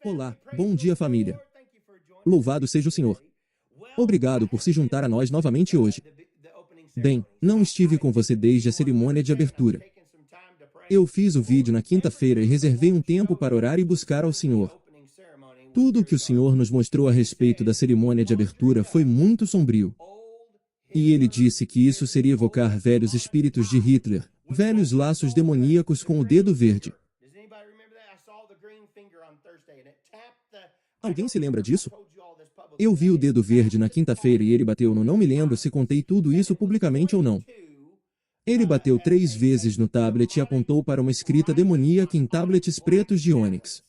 Olá, bom dia família. Louvado seja o Senhor. Obrigado por se juntar a nós novamente hoje. Bem, não estive com você desde a cerimônia de abertura. Eu fiz o vídeo na quinta-feira e reservei um tempo para orar e buscar ao Senhor. Tudo o que o Senhor nos mostrou a respeito da cerimônia de abertura foi muito sombrio. E ele disse que isso seria evocar velhos espíritos de Hitler, velhos laços demoníacos com o dedo verde. Alguém se lembra disso? Eu vi o dedo verde na quinta-feira e ele bateu no... Não me lembro se contei tudo isso publicamente ou não. Ele bateu 3 vezes no tablet e apontou para uma escrita demoníaca em tablets pretos de ônix.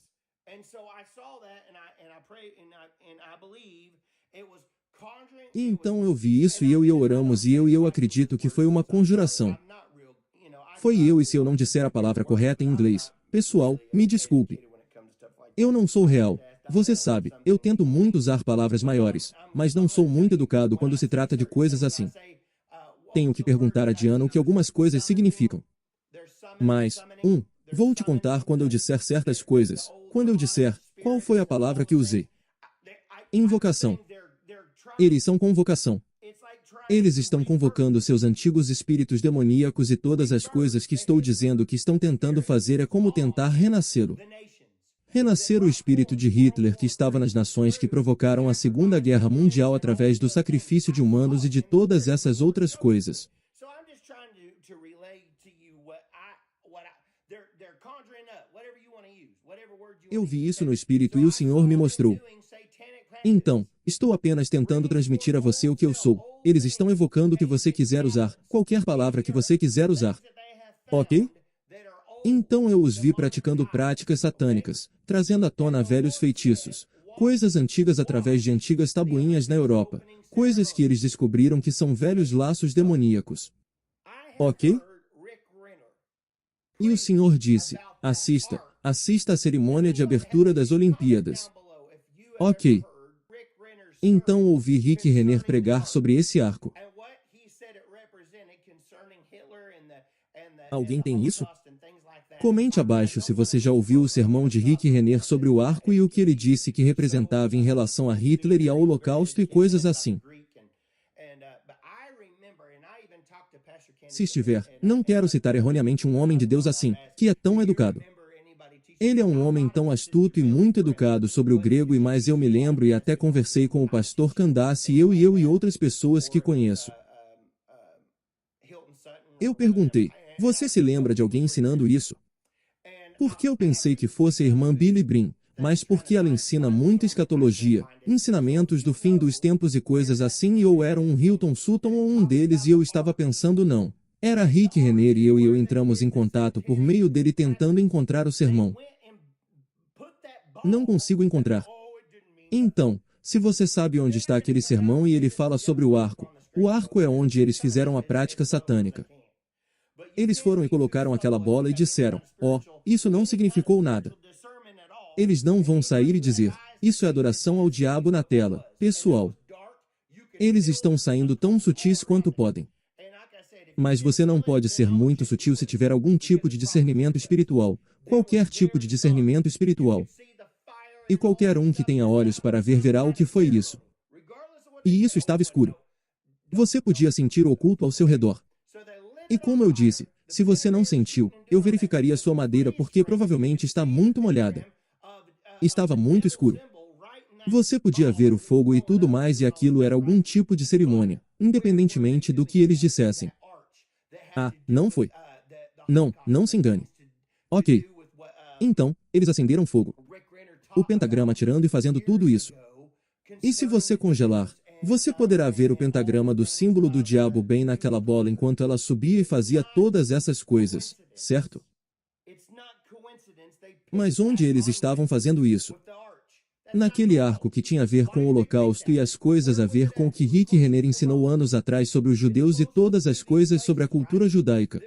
E então eu vi isso e eu oramos e eu acredito que foi uma conjuração. Foi eu, e se eu não disser a palavra correta em inglês, pessoal, me desculpe. Eu não sou real. Você sabe, eu tento muito usar palavras maiores, mas não sou muito educado quando se trata de coisas assim. Tenho que perguntar a Diana o que algumas coisas significam. Mas, vou te contar quando eu disser certas coisas. Quando eu disser, qual foi a palavra que usei? Invocação. Eles são convocação. Eles estão convocando seus antigos espíritos demoníacos e todas as coisas que estou dizendo que estão tentando fazer é como tentar renascê-lo. Renascer o espírito de Hitler que estava nas nações que provocaram a Segunda Guerra Mundial através do sacrifício de humanos e de todas essas outras coisas. Eu vi isso no espírito e o Senhor me mostrou. Então, estou apenas tentando transmitir a você o que eu sou. Eles estão evocando o que você quiser usar, qualquer palavra que você quiser usar. Ok? Então eu os vi praticando práticas satânicas, trazendo à tona velhos feitiços, coisas antigas através de antigas tabuinhas na Europa, coisas que eles descobriram que são velhos laços demoníacos. Ok? E o Senhor disse, assista a cerimônia de abertura das Olimpíadas. Ok. Então ouvi Rick Renner pregar sobre esse arco. Alguém tem isso? Comente abaixo se você já ouviu o sermão de Rick Renner sobre o arco e o que ele disse que representava em relação a Hitler e ao Holocausto e coisas assim. Se estiver, não quero citar erroneamente um homem de Deus assim, que é tão educado. Ele é um homem tão astuto e muito educado sobre o grego e mais eu me lembro e até conversei com o pastor Candace e eu e outras pessoas que conheço. Eu perguntei, você se lembra de alguém ensinando isso? Porque eu pensei que fosse a irmã Billy Brin, mas porque ela ensina muito escatologia, ensinamentos do fim dos tempos e coisas assim e ou era um Hilton Sutton ou um deles e eu estava pensando não. Era Rick Renner e eu entramos em contato por meio dele tentando encontrar o sermão. Não consigo encontrar. Então, se você sabe onde está aquele sermão e ele fala sobre o arco é onde eles fizeram a prática satânica. Eles foram e colocaram aquela bola e disseram, isso não significou nada. Eles não vão sair e dizer, isso é adoração ao diabo na tela, pessoal. Eles estão saindo tão sutis quanto podem. Mas você não pode ser muito sutil se tiver algum tipo de discernimento espiritual, qualquer tipo de discernimento espiritual. E qualquer um que tenha olhos para ver verá o que foi isso. E isso estava escuro. Você podia sentir o oculto ao seu redor. E como eu disse, se você não sentiu, eu verificaria sua madeira porque provavelmente está muito molhada. Estava muito escuro. Você podia ver o fogo e tudo mais e aquilo era algum tipo de cerimônia, independentemente do que eles dissessem. Não foi. Não se engane. Ok. Então, eles acenderam fogo. O pentagrama tirando e fazendo tudo isso. E se você congelar, você poderá ver o pentagrama do símbolo do diabo bem naquela bola enquanto ela subia e fazia todas essas coisas, certo? Mas onde eles estavam fazendo isso? Naquele arco que tinha a ver com o Holocausto e as coisas a ver com o que Rick Renner ensinou anos atrás sobre os judeus e todas as coisas sobre a cultura judaica.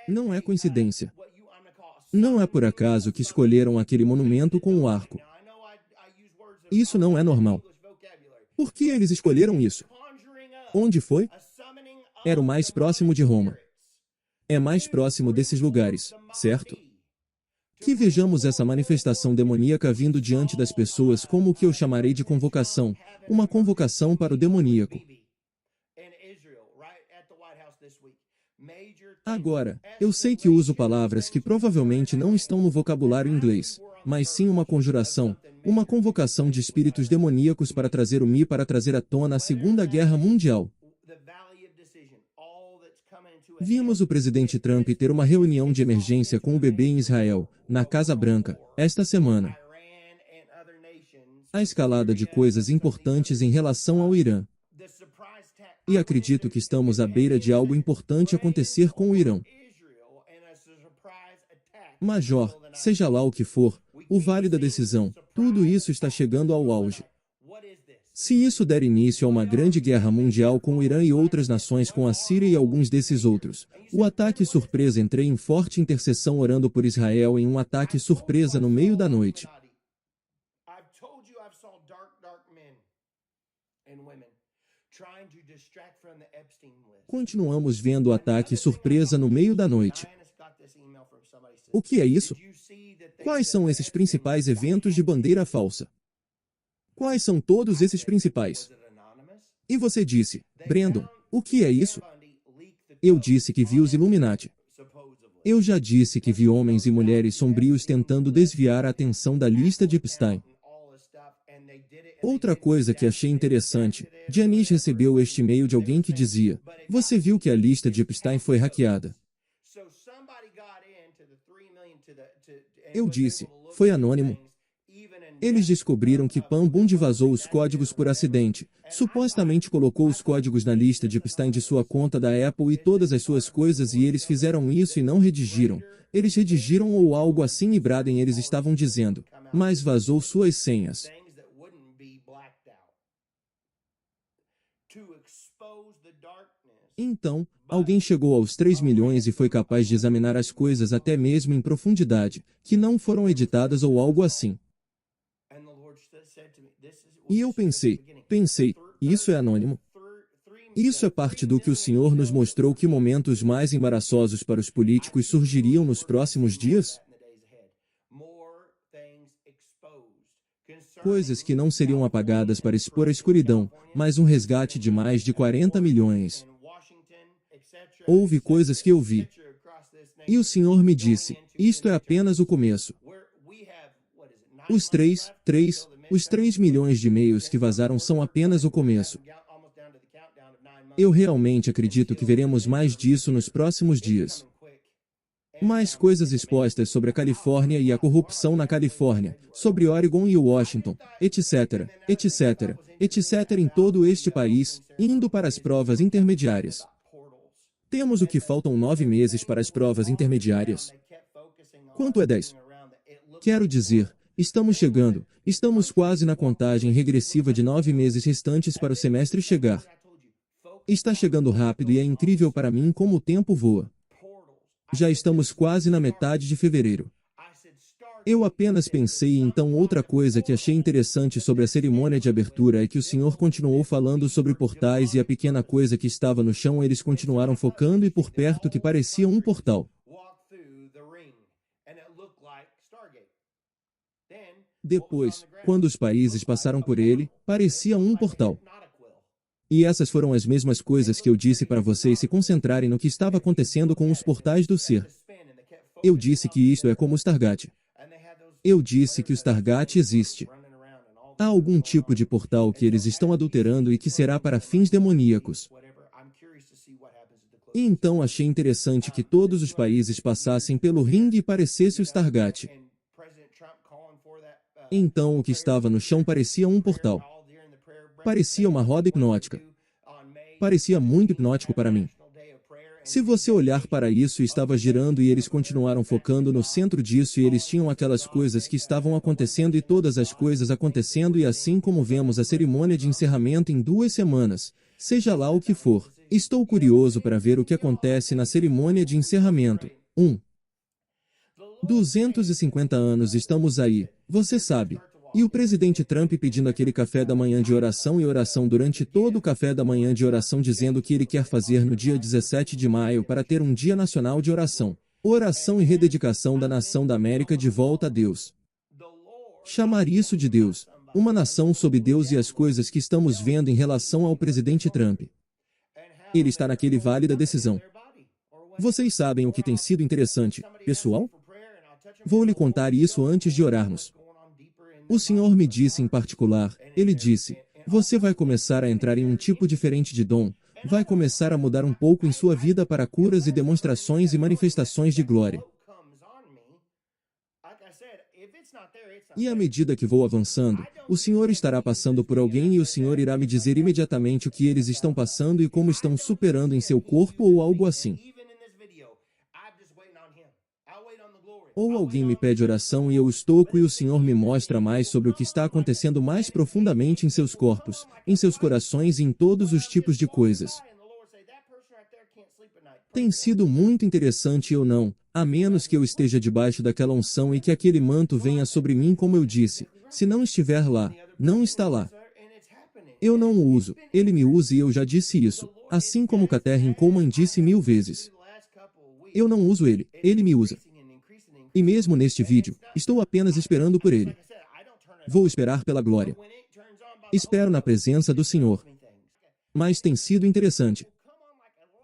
Não é coincidência. Não é por acaso que escolheram aquele monumento com o arco. Isso não é normal. Por que eles escolheram isso? Onde foi? Era o mais próximo de Roma. É mais próximo desses lugares, certo? Que vejamos essa manifestação demoníaca vindo diante das pessoas como o que eu chamarei de convocação, uma convocação para o demoníaco. Agora, eu sei que uso palavras que provavelmente não estão no vocabulário inglês, mas sim uma conjuração, uma convocação de espíritos demoníacos para trazer para trazer à tona a Segunda Guerra Mundial. Vimos o presidente Trump ter uma reunião de emergência com o bebê em Israel, na Casa Branca, esta semana. A escalada de coisas importantes em relação ao Irã. E acredito que estamos à beira de algo importante acontecer com o Irã. Major, seja lá o que for, o vale da decisão, tudo isso está chegando ao auge. Se isso der início a uma grande guerra mundial com o Irã e outras nações com a Síria e alguns desses outros, o ataque surpresa entrei em forte intercessão orando por Israel em um ataque surpresa no meio da noite. Continuamos vendo o ataque surpresa no meio da noite. O que é isso? Quais são esses principais eventos de bandeira falsa? Quais são todos esses principais? E você disse, Brandon, o que é isso? Eu disse que vi os Illuminati. Eu já disse que vi homens e mulheres sombrios tentando desviar a atenção da lista de Epstein. Outra coisa que achei interessante, Janice recebeu este e-mail de alguém que dizia, você viu que a lista de Epstein foi hackeada. Eu disse, foi anônimo. Eles descobriram que Pam Bundy vazou os códigos por acidente, supostamente colocou os códigos na lista de Epstein de sua conta da Apple e todas as suas coisas e eles fizeram isso e não redigiram. Eles redigiram ou algo assim e Braden eles estavam dizendo, mas vazou suas senhas. Então, alguém chegou aos 3 milhões e foi capaz de examinar as coisas até mesmo em profundidade, que não foram editadas ou algo assim. E eu pensei, isso é anônimo? Isso é parte do que o Senhor nos mostrou que momentos mais embaraçosos para os políticos surgiriam nos próximos dias? Coisas que não seriam apagadas para expor a escuridão, mas um resgate de mais de 40 milhões. Houve coisas que eu vi. E o Senhor me disse, isto é apenas o começo. Os 3 milhões de e-mails que vazaram são apenas o começo. Eu realmente acredito que veremos mais disso nos próximos dias. Mais coisas expostas sobre a Califórnia e a corrupção na Califórnia, sobre Oregon e Washington, etc., etc., etc. em todo este país, indo para as provas intermediárias. Temos o que faltam 9 meses para as provas intermediárias. Quanto é 10? Quero dizer, estamos quase na contagem regressiva de 9 meses restantes para o semestre chegar. Está chegando rápido e é incrível para mim como o tempo voa. Já estamos quase na metade de fevereiro. Eu apenas pensei então outra coisa que achei interessante sobre a cerimônia de abertura é que o Senhor continuou falando sobre portais e a pequena coisa que estava no chão eles continuaram focando e por perto que parecia um portal. Depois, quando os países passaram por ele, parecia um portal. E essas foram as mesmas coisas que eu disse para vocês se concentrarem no que estava acontecendo com os portais do ser. Eu disse que isto é como o Stargate. Eu disse que o Stargate existe. Há algum tipo de portal que eles estão adulterando e que será para fins demoníacos. E então achei interessante que todos os países passassem pelo ringue e parecesse o Stargate. Então o que estava no chão parecia um portal. Parecia uma roda hipnótica. Parecia muito hipnótico para mim. Se você olhar para isso, estava girando e eles continuaram focando no centro disso e eles tinham aquelas coisas que estavam acontecendo e todas as coisas acontecendo e assim como vemos a cerimônia de encerramento em 2 semanas, seja lá o que for. Estou curioso para ver o que acontece na cerimônia de encerramento. 250 anos estamos aí, você sabe. E o presidente Trump pedindo aquele café da manhã de oração e oração durante todo o café da manhã de oração dizendo que ele quer fazer no dia 17 de maio para ter um dia nacional de oração. Oração e rededicação da nação da América de volta a Deus. Chamar isso de Deus, uma nação sob Deus e as coisas que estamos vendo em relação ao presidente Trump. Ele está naquele vale da decisão. Vocês sabem o que tem sido interessante, pessoal? Vou lhe contar isso antes de orarmos. O Senhor me disse em particular, Ele disse, você vai começar a entrar em um tipo diferente de dom, vai começar a mudar um pouco em sua vida para curas e demonstrações e manifestações de glória. E à medida que vou avançando, o Senhor estará passando por alguém e o Senhor irá me dizer imediatamente o que eles estão passando e como estão superando em seu corpo ou algo assim. Ou alguém me pede oração e eu os toco e o Senhor me mostra mais sobre o que está acontecendo mais profundamente em seus corpos, em seus corações e em todos os tipos de coisas. Tem sido muito interessante eu não, a menos que eu esteja debaixo daquela unção e que aquele manto venha sobre mim como eu disse, se não estiver lá, não está lá. Eu não o uso, ele me usa e eu já disse isso, assim como Catherine Coleman disse 1000 vezes. Eu não uso ele, ele me usa. E mesmo neste vídeo, estou apenas esperando por ele. Vou esperar pela glória. Espero na presença do Senhor. Mas tem sido interessante.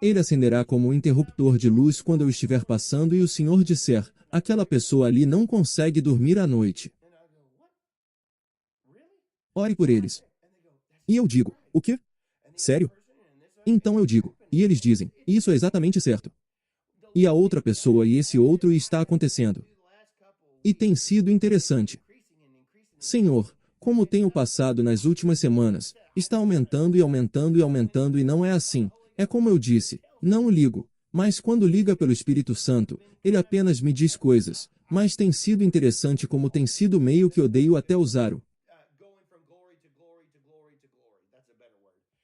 Ele acenderá como um interruptor de luz quando eu estiver passando e o Senhor disser, aquela pessoa ali não consegue dormir à noite. Ore por eles. E eu digo, o quê? Sério? Então eu digo, e eles dizem, isso é exatamente certo. E a outra pessoa e esse outro e está acontecendo. E tem sido interessante. Senhor, como tenho passado nas últimas semanas, está aumentando e aumentando e aumentando e não é assim. É como eu disse, não ligo. Mas quando liga pelo Espírito Santo, ele apenas me diz coisas. Mas tem sido interessante como tem sido meio que odeio até usar o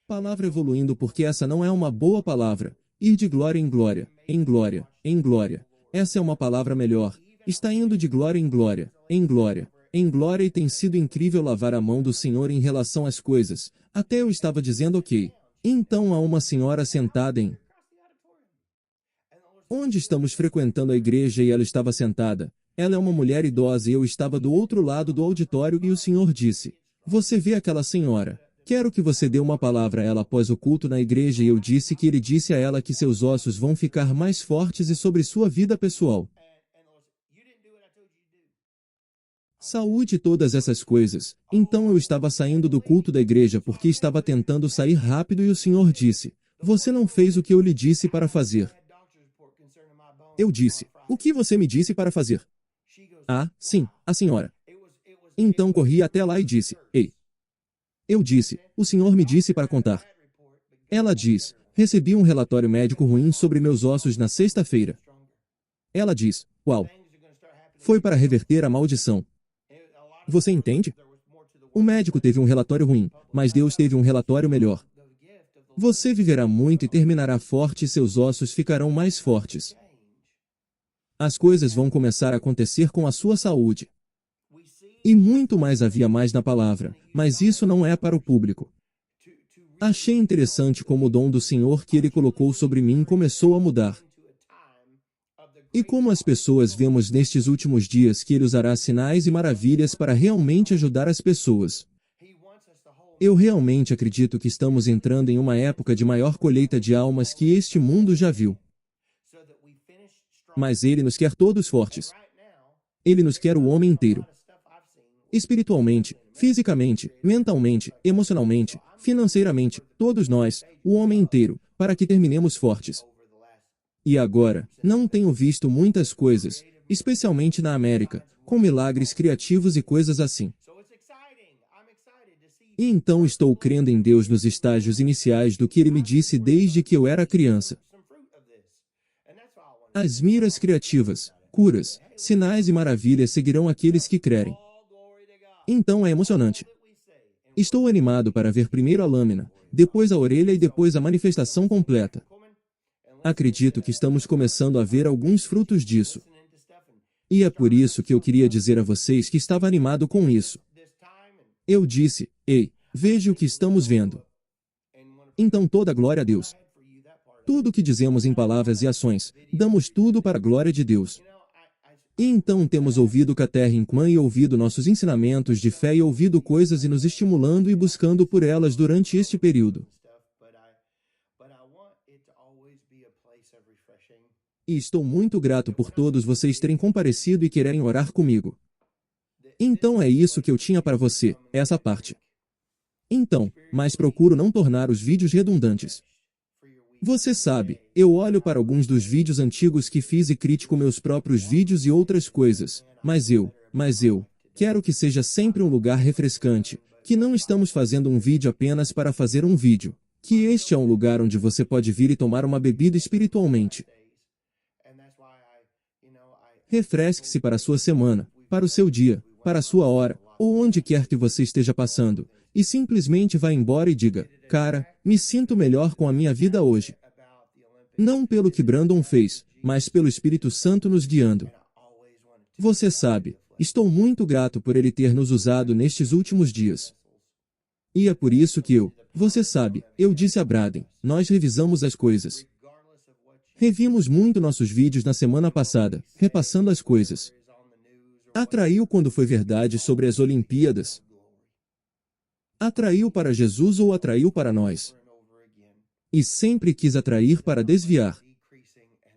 palavra evoluindo porque essa não é uma boa palavra. Ir de glória em glória, em glória, em glória. Essa é uma palavra melhor. Está indo de glória em glória, em glória, em glória e tem sido incrível lavar a mão do Senhor em relação às coisas. Até eu estava dizendo ok. Então há uma senhora sentada em onde estamos frequentando a igreja e ela estava sentada. Ela é uma mulher idosa e eu estava do outro lado do auditório e o Senhor disse, você vê aquela senhora? Quero que você dê uma palavra a ela após o culto na igreja e eu disse que ele disse a ela que seus ossos vão ficar mais fortes e sobre sua vida pessoal. Saúde e todas essas coisas. Então eu estava saindo do culto da igreja porque estava tentando sair rápido e o Senhor disse, você não fez o que eu lhe disse para fazer. Eu disse, o que você me disse para fazer? Ah, sim, a senhora. Então corri até lá e disse, ei. Eu disse, o Senhor me disse para contar. Ela diz, recebi um relatório médico ruim sobre meus ossos na sexta-feira. Ela diz, uau. Foi para reverter a maldição. Você entende? O médico teve um relatório ruim, mas Deus teve um relatório melhor. Você viverá muito e terminará forte e seus ossos ficarão mais fortes. As coisas vão começar a acontecer com a sua saúde. E muito mais havia mais na palavra, mas isso não é para o público. Achei interessante como o dom do Senhor que Ele colocou sobre mim começou a mudar. E como as pessoas vemos nestes últimos dias que Ele usará sinais e maravilhas para realmente ajudar as pessoas. Eu realmente acredito que estamos entrando em uma época de maior colheita de almas que este mundo já viu. Mas Ele nos quer todos fortes. Ele nos quer o homem inteiro. Espiritualmente, fisicamente, mentalmente, emocionalmente, financeiramente, todos nós, o homem inteiro, para que terminemos fortes. E agora, não tenho visto muitas coisas, especialmente na América, com milagres criativos e coisas assim. E então estou crendo em Deus nos estágios iniciais do que Ele me disse desde que eu era criança. As miras criativas, curas, sinais e maravilhas seguirão aqueles que crerem. Então é emocionante. Estou animado para ver primeiro a lâmina, depois a orelha e depois a manifestação completa. Acredito que estamos começando a ver alguns frutos disso. E é por isso que eu queria dizer a vocês que estava animado com isso. Eu disse, ei, veja o que estamos vendo. Então toda glória a Deus. Tudo o que dizemos em palavras e ações, damos tudo para a glória de Deus. E então temos ouvido Catherine Hickman e ouvido nossos ensinamentos de fé e ouvido coisas e nos estimulando e buscando por elas durante este período. E estou muito grato por todos vocês terem comparecido e quererem orar comigo. Então é isso que eu tinha para você, essa parte. Então, mas procuro não tornar os vídeos redundantes. Você sabe, eu olho para alguns dos vídeos antigos que fiz e critico meus próprios vídeos e outras coisas, mas eu quero que seja sempre um lugar refrescante, que não estamos fazendo um vídeo apenas para fazer um vídeo, que este é um lugar onde você pode vir e tomar uma bebida espiritualmente. Refresque-se para a sua semana, para o seu dia, para a sua hora, ou onde quer que você esteja passando, e simplesmente vá embora e diga, cara, me sinto melhor com a minha vida hoje. Não pelo que Brandon fez, mas pelo Espírito Santo nos guiando. Você sabe, estou muito grato por ele ter nos usado nestes últimos dias. E é por isso que você sabe, eu disse a Braden, nós revisamos as coisas. Revimos muito nossos vídeos na semana passada, repassando as coisas. Atraiu quando foi verdade sobre as Olimpíadas? Atraiu para Jesus ou atraiu para nós? E sempre quis atrair para desviar.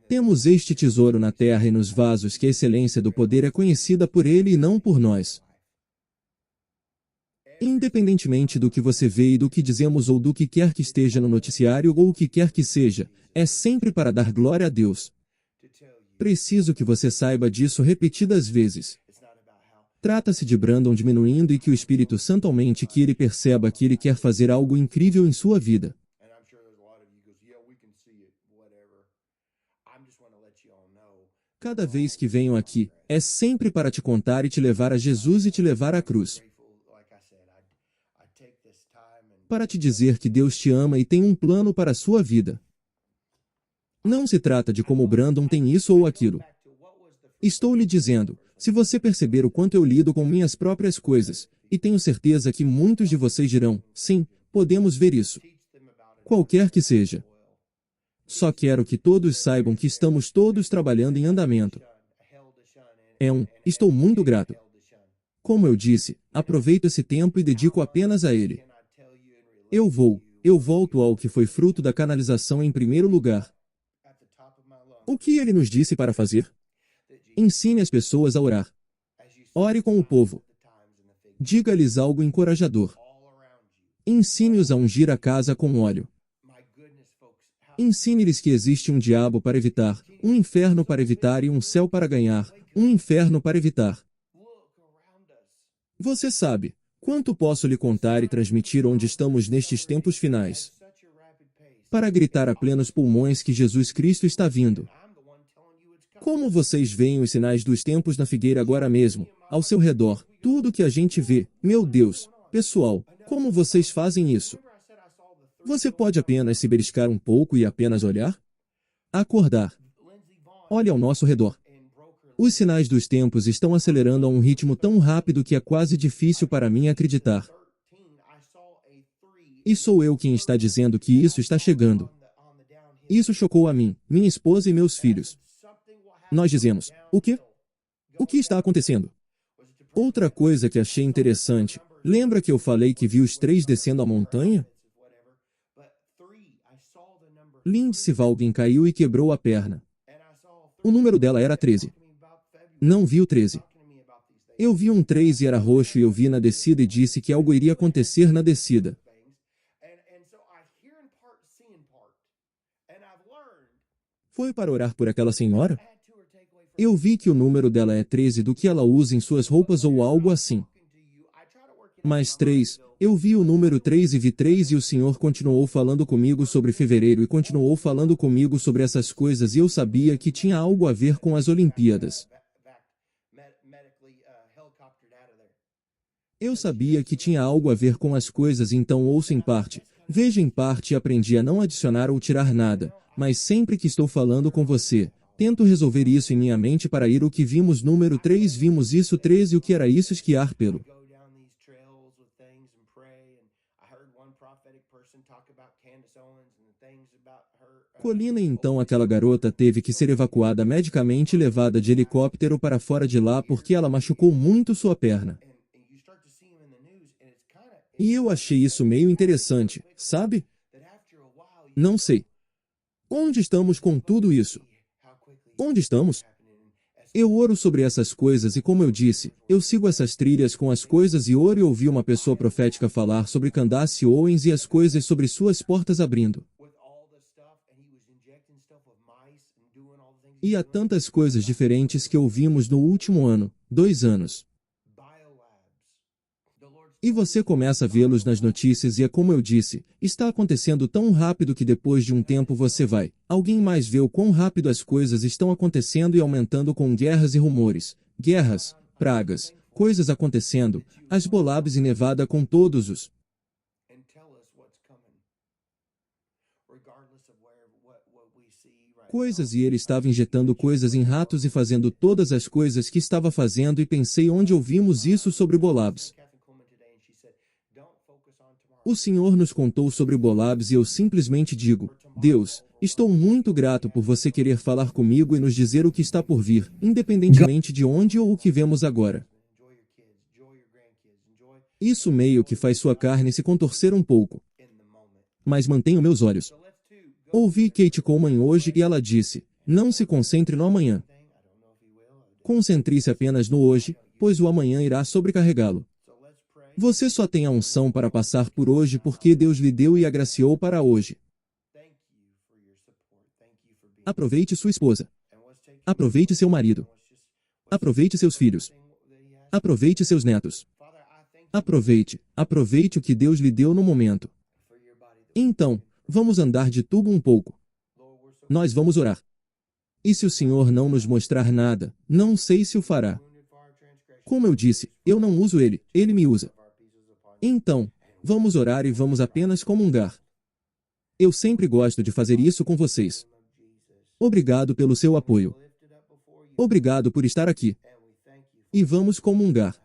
Temos este tesouro na terra e nos vasos que a excelência do poder é conhecida por ele e não por nós. Independentemente do que você vê e do que dizemos ou do que quer que esteja no noticiário ou o que quer que seja, é sempre para dar glória a Deus. Preciso que você saiba disso repetidas vezes. Trata-se de Brandon diminuindo e que o Espírito Santo aumente, que ele perceba que ele quer fazer algo incrível em sua vida. Cada vez que venho aqui, é sempre para te contar e te levar a Jesus e te levar à cruz. Para te dizer que Deus te ama e tem um plano para a sua vida. Não se trata de como Brandon tem isso ou aquilo. Estou lhe dizendo, se você perceber o quanto eu lido com minhas próprias coisas, e tenho certeza que muitos de vocês dirão, sim, podemos ver isso. Qualquer que seja. Só quero que todos saibam que estamos todos trabalhando em andamento. Estou muito grato. Como eu disse, aproveito esse tempo e dedico apenas a ele. Eu volto ao que foi fruto da canalização em primeiro lugar. O que ele nos disse para fazer? Ensine as pessoas a orar. Ore com o povo. Diga-lhes algo encorajador. Ensine-os a ungir a casa com óleo. Ensine-lhes que existe um diabo para evitar, um inferno para evitar e um céu para ganhar, um inferno para evitar. Você sabe, quanto posso lhe contar e transmitir onde estamos nestes tempos finais? Para gritar a plenos pulmões que Jesus Cristo está vindo. Como vocês veem os sinais dos tempos na figueira agora mesmo, ao seu redor, tudo que a gente vê, meu Deus, pessoal, como vocês fazem isso? Você pode apenas se beliscar um pouco e apenas olhar? Acordar. Olhe ao nosso redor. Os sinais dos tempos estão acelerando a um ritmo tão rápido que é quase difícil para mim acreditar. E sou eu quem está dizendo que isso está chegando. Isso chocou a mim, minha esposa e meus filhos. Nós dizemos, o quê? O que está acontecendo? Outra coisa que achei interessante, lembra que eu falei que vi os 3 descendo a montanha? Lindsay Valgin caiu e quebrou a perna. O número dela era 13. Não vi o 13. Eu vi um 3 e era roxo e eu vi na descida e disse que algo iria acontecer na descida. Foi para orar por aquela senhora? Eu vi que o número dela é 13 do que ela usa em suas roupas ou algo assim. Mas 3, eu vi o número 3 e vi 3 e o Senhor continuou falando comigo sobre fevereiro e continuou falando comigo sobre essas coisas e eu sabia que tinha algo a ver com as Olimpíadas. Eu sabia que tinha algo a ver com as coisas, então ouço em parte, vejo em parte e aprendi a não adicionar ou tirar nada, mas sempre que estou falando com você, tento resolver isso em minha mente para ir o que vimos número 3 vimos isso 13 o que era isso esquiar pelo. Colina e então aquela garota teve que ser evacuada medicamente e levada de helicóptero para fora de lá porque ela machucou muito sua perna. E eu achei isso meio interessante, sabe? Não sei. Onde estamos com tudo isso? Onde estamos? Eu oro sobre essas coisas e como eu disse, eu sigo essas trilhas com as coisas e oro e ouvi uma pessoa profética falar sobre Candace Owens e as coisas sobre suas portas abrindo. E há tantas coisas diferentes que ouvimos no último ano, 2 anos. E você começa a vê-los nas notícias e é como eu disse, está acontecendo tão rápido que depois de um tempo você vai. Alguém mais vê o quão rápido as coisas estão acontecendo e aumentando com guerras e rumores. Guerras, pragas, coisas acontecendo, as Bolabs e Nevada com todos os coisas e ele estava injetando coisas em ratos e fazendo todas as coisas que estava fazendo e pensei onde ouvimos isso sobre Bolabs. O Senhor nos contou sobre Bolabs e eu simplesmente digo, Deus, estou muito grato por você querer falar comigo e nos dizer o que está por vir, independentemente de onde ou o que vemos agora. Isso meio que faz sua carne se contorcer um pouco. Mas mantenho meus olhos. Ouvi Kate Coleman hoje e ela disse, não se concentre no amanhã. Concentre-se apenas no hoje, pois o amanhã irá sobrecarregá-lo. Você só tem a unção para passar por hoje porque Deus lhe deu e agraciou para hoje. Aproveite sua esposa. Aproveite seu marido. Aproveite seus filhos. Aproveite seus netos. Aproveite o que Deus lhe deu no momento. Então, vamos andar de tubo um pouco. Nós vamos orar. E se o Senhor não nos mostrar nada, não sei se o fará. Como eu disse, eu não uso ele, ele me usa. Então, vamos orar e vamos apenas comungar. Eu sempre gosto de fazer isso com vocês. Obrigado pelo seu apoio. Obrigado por estar aqui. E vamos comungar.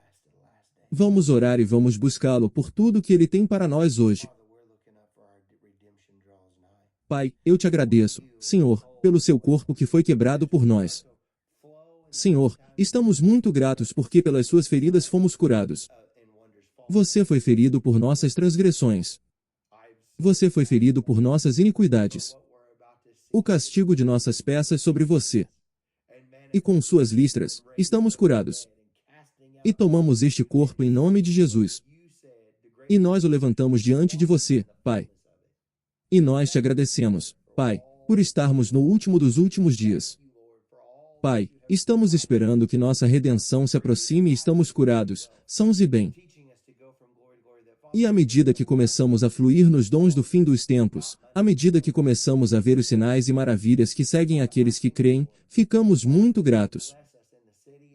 Vamos orar e vamos buscá-lo por tudo que ele tem para nós hoje. Pai, eu te agradeço, Senhor, pelo seu corpo que foi quebrado por nós. Senhor, estamos muito gratos porque pelas suas feridas fomos curados. Você foi ferido por nossas transgressões. Você foi ferido por nossas iniquidades. O castigo de nossas peças sobre você. E com suas listras, estamos curados. E tomamos este corpo em nome de Jesus. E nós o levantamos diante de você, Pai. E nós te agradecemos, Pai, por estarmos no último dos últimos dias. Pai, estamos esperando que nossa redenção se aproxime e estamos curados, sãos e bem. E à medida que começamos a fluir nos dons do fim dos tempos, à medida que começamos a ver os sinais e maravilhas que seguem aqueles que creem, ficamos muito gratos.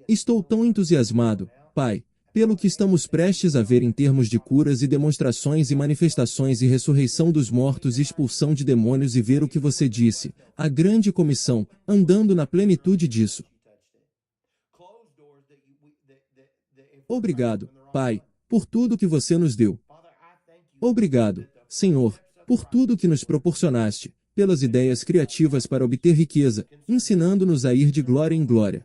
Estou tão entusiasmado, Pai, pelo que estamos prestes a ver em termos de curas e demonstrações e manifestações e ressurreição dos mortos e expulsão de demônios e ver o que você disse, a grande comissão, andando na plenitude disso. Obrigado, Pai, por tudo que você nos deu. Obrigado, Senhor, por tudo que nos proporcionaste, pelas ideias criativas para obter riqueza, ensinando-nos a ir de glória em glória.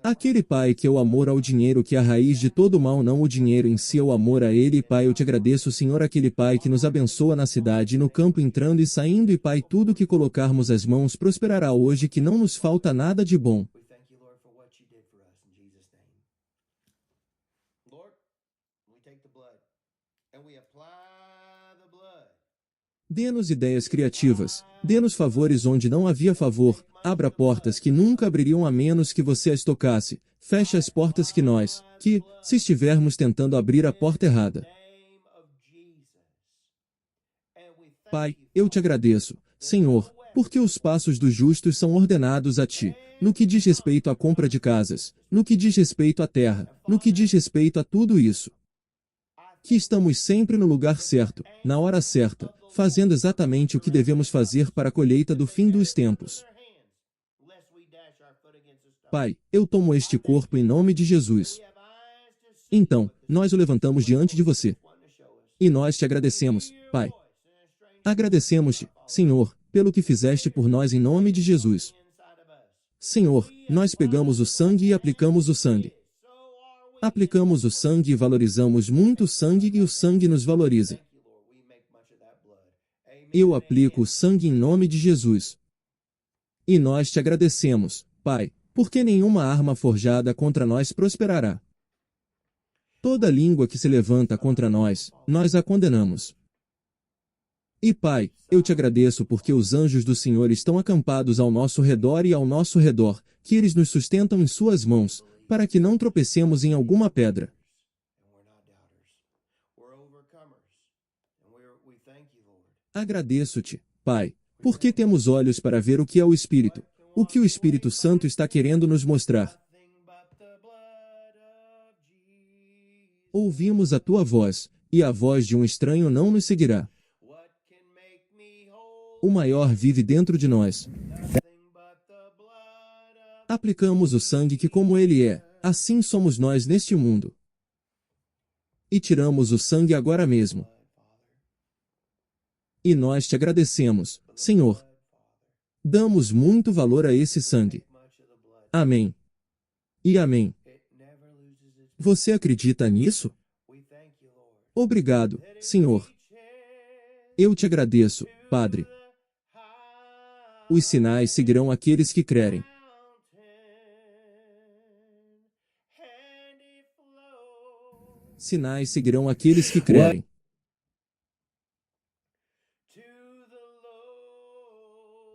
Aquele Pai que é o amor ao dinheiro que é a raiz de todo mal, não o dinheiro em si, é o amor a ele. Pai, eu te agradeço, Senhor, aquele Pai que nos abençoa na cidade e no campo entrando e saindo e Pai, tudo que colocarmos as mãos prosperará hoje, que não nos falta nada de bom. Dê-nos ideias criativas, dê-nos favores onde não havia favor, abra portas que nunca abririam a menos que você as tocasse, feche as portas que nós, se estivermos tentando abrir a porta errada. Pai, eu te agradeço, Senhor, porque os passos dos justos são ordenados a ti, no que diz respeito à compra de casas, no que diz respeito à terra, no que diz respeito a tudo isso. Que estamos sempre no lugar certo, na hora certa, fazendo exatamente o que devemos fazer para a colheita do fim dos tempos. Pai, eu tomo este corpo em nome de Jesus. Então, nós o levantamos diante de você. E nós te agradecemos, Pai. Agradecemos-te, Senhor, pelo que fizeste por nós em nome de Jesus. Senhor, nós pegamos o sangue e aplicamos o sangue. Aplicamos o sangue e valorizamos muito o sangue e o sangue nos valoriza. Eu aplico o sangue em nome de Jesus. E nós te agradecemos, Pai, porque nenhuma arma forjada contra nós prosperará. Toda língua que se levanta contra nós, nós a condenamos. E Pai, eu te agradeço porque os anjos do Senhor estão acampados ao nosso redor e ao nosso redor, que eles nos sustentam em suas mãos, para que não tropecemos em alguma pedra. Agradeço-te, Pai, porque temos olhos para ver o que é o Espírito, o que o Espírito Santo está querendo nos mostrar. Ouvimos a tua voz, e a voz de um estranho não nos seguirá. O maior vive dentro de nós. Aplicamos o sangue que como ele é, assim somos nós neste mundo. E tiramos o sangue agora mesmo. E nós te agradecemos, Senhor. Damos muito valor a esse sangue. Amém. E amém. Você acredita nisso? Obrigado, Senhor. Eu te agradeço, Padre. Os sinais seguirão aqueles que crerem. Sinais seguirão aqueles que crerem.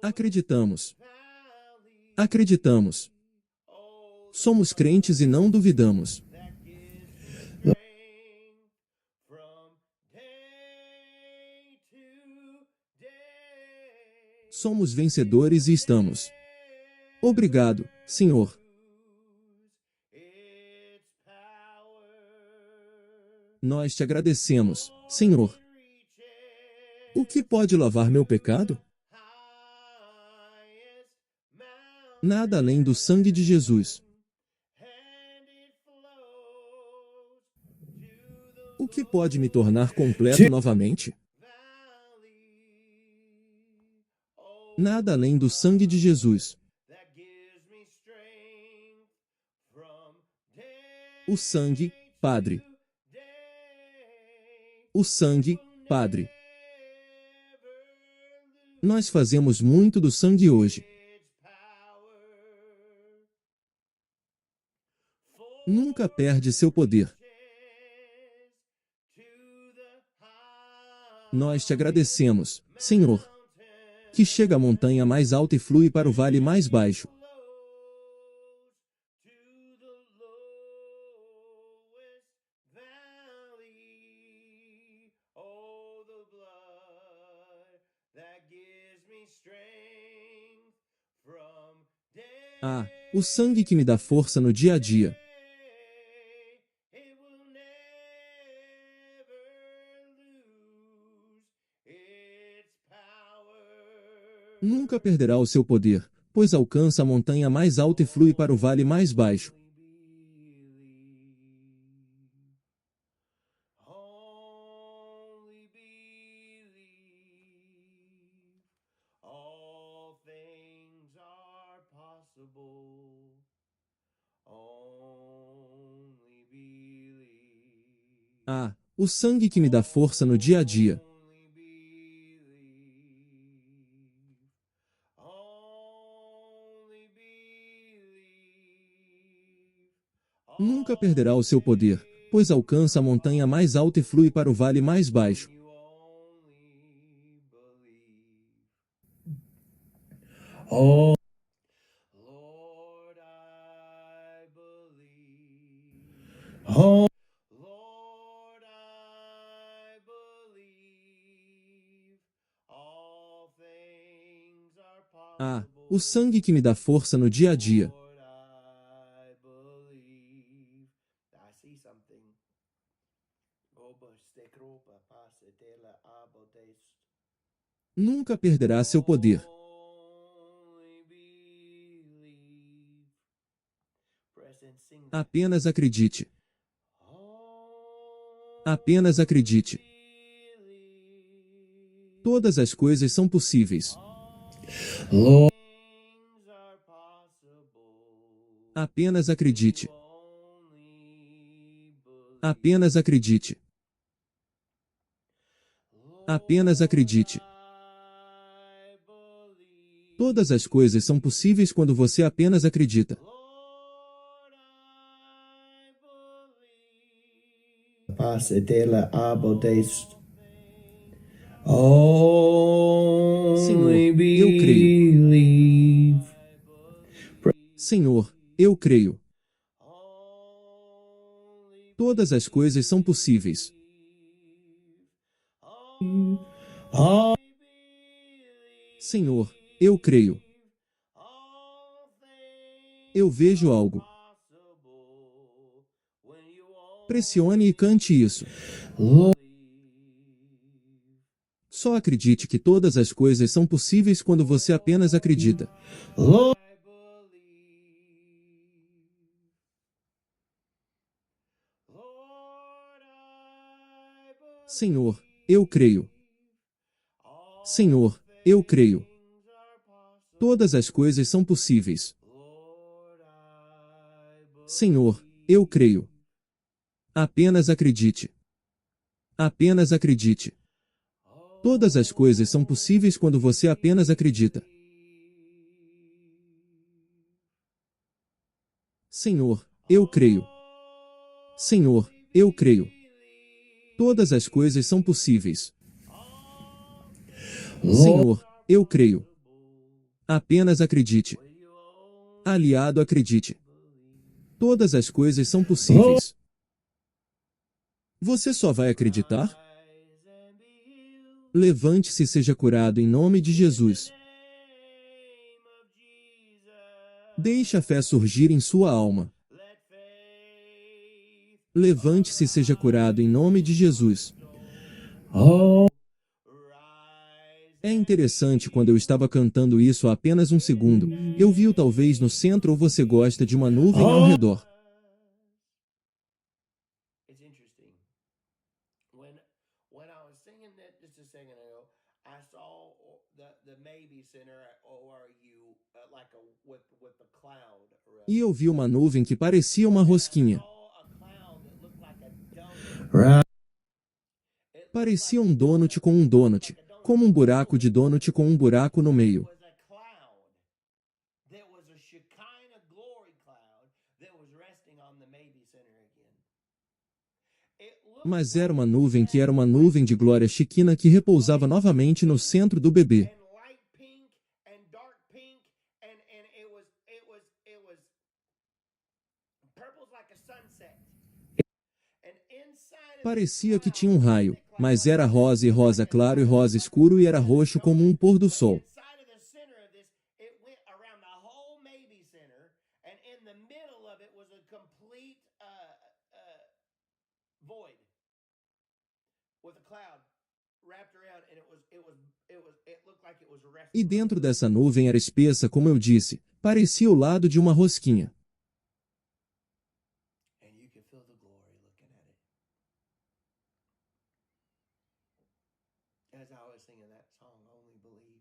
Acreditamos. Acreditamos. Somos crentes e não duvidamos. Somos vencedores e estamos. Obrigado, Senhor. Nós te agradecemos, Senhor. O que pode lavar meu pecado? Nada além do sangue de Jesus. O que pode me tornar completo novamente? Nada além do sangue de Jesus. O sangue, Padre. O sangue, Padre. Nós fazemos muito do sangue hoje. Nunca perde seu poder. Nós te agradecemos, Senhor, que chega à montanha mais alta e flui para o vale mais baixo. Ah, o sangue que me dá força no dia a dia. Nunca perderá o seu poder, pois alcança a montanha mais alta e flui para o vale mais baixo. Ah, o sangue que me dá força no dia a dia. Nunca perderá o seu poder, pois alcança a montanha mais alta e flui para o vale mais baixo. Oh, oh, Ah, o sangue que me dá força no dia a dia. Nunca perderá seu poder. Apenas acredite. Apenas acredite. Todas as coisas são possíveis. Lord, Apenas acredite. Apenas acredite. Apenas acredite. Todas as coisas são possíveis quando você apenas acredita. passe della abodes. Only eu creio. believe. Senhor, eu creio. Todas as coisas são possíveis. Oh, Senhor, eu creio. Eu vejo algo. Pressione e cante isso. Lord, Só acredite que todas as coisas são possíveis quando você apenas acredita. Lord, Senhor, eu creio. Senhor, eu creio. Todas as coisas são possíveis. Senhor, eu creio. Apenas acredite. Apenas acredite. Todas as coisas são possíveis quando você apenas acredita. Senhor, eu creio. Senhor, eu creio. Todas as coisas são possíveis. Lord, Senhor, eu creio. Apenas acredite. Aliado, acredite. Todas as coisas são possíveis. Você só vai acreditar? Levante-se e seja curado em nome de Jesus. Deixe a fé surgir em sua alma. Levante-se e seja curado em nome de Jesus. oh, É interessante, quando eu estava cantando isso há apenas um segundo, eu vi-o talvez no centro, ou você gosta de uma nuvem ao redor. It's interesting. When I was singing that just a second ago, I saw the Maybe Center at ORU like a with the cloud around. E eu vi uma nuvem que parecia uma rosquinha. Saw a cloud that looked like a donut. right, Parecia um donut com um donut, como um buraco de donut com um buraco no meio. Was a cloud that was a Shekinah glory cloud that was resting on the Maybe Center again. It looked Mas era uma nuvem que era uma nuvem de glória Shekinah que repousava novamente no centro do bebê. and light pink and dark pink and it was purple's like a sunset. And inside of Parecia que tinha um raio, mas era rosa e rosa claro e rosa escuro e era roxo como um pôr do sol. inside of the center of this, it went around the whole Maybe Center, and in the middle of it was a complete void with a cloud wrapped around, and it looked like it was resting. E dentro dessa nuvem era espessa, como eu disse, parecia o lado de uma rosquinha. And you could feel the glory looking at it. As I was singing that song, Only Believe.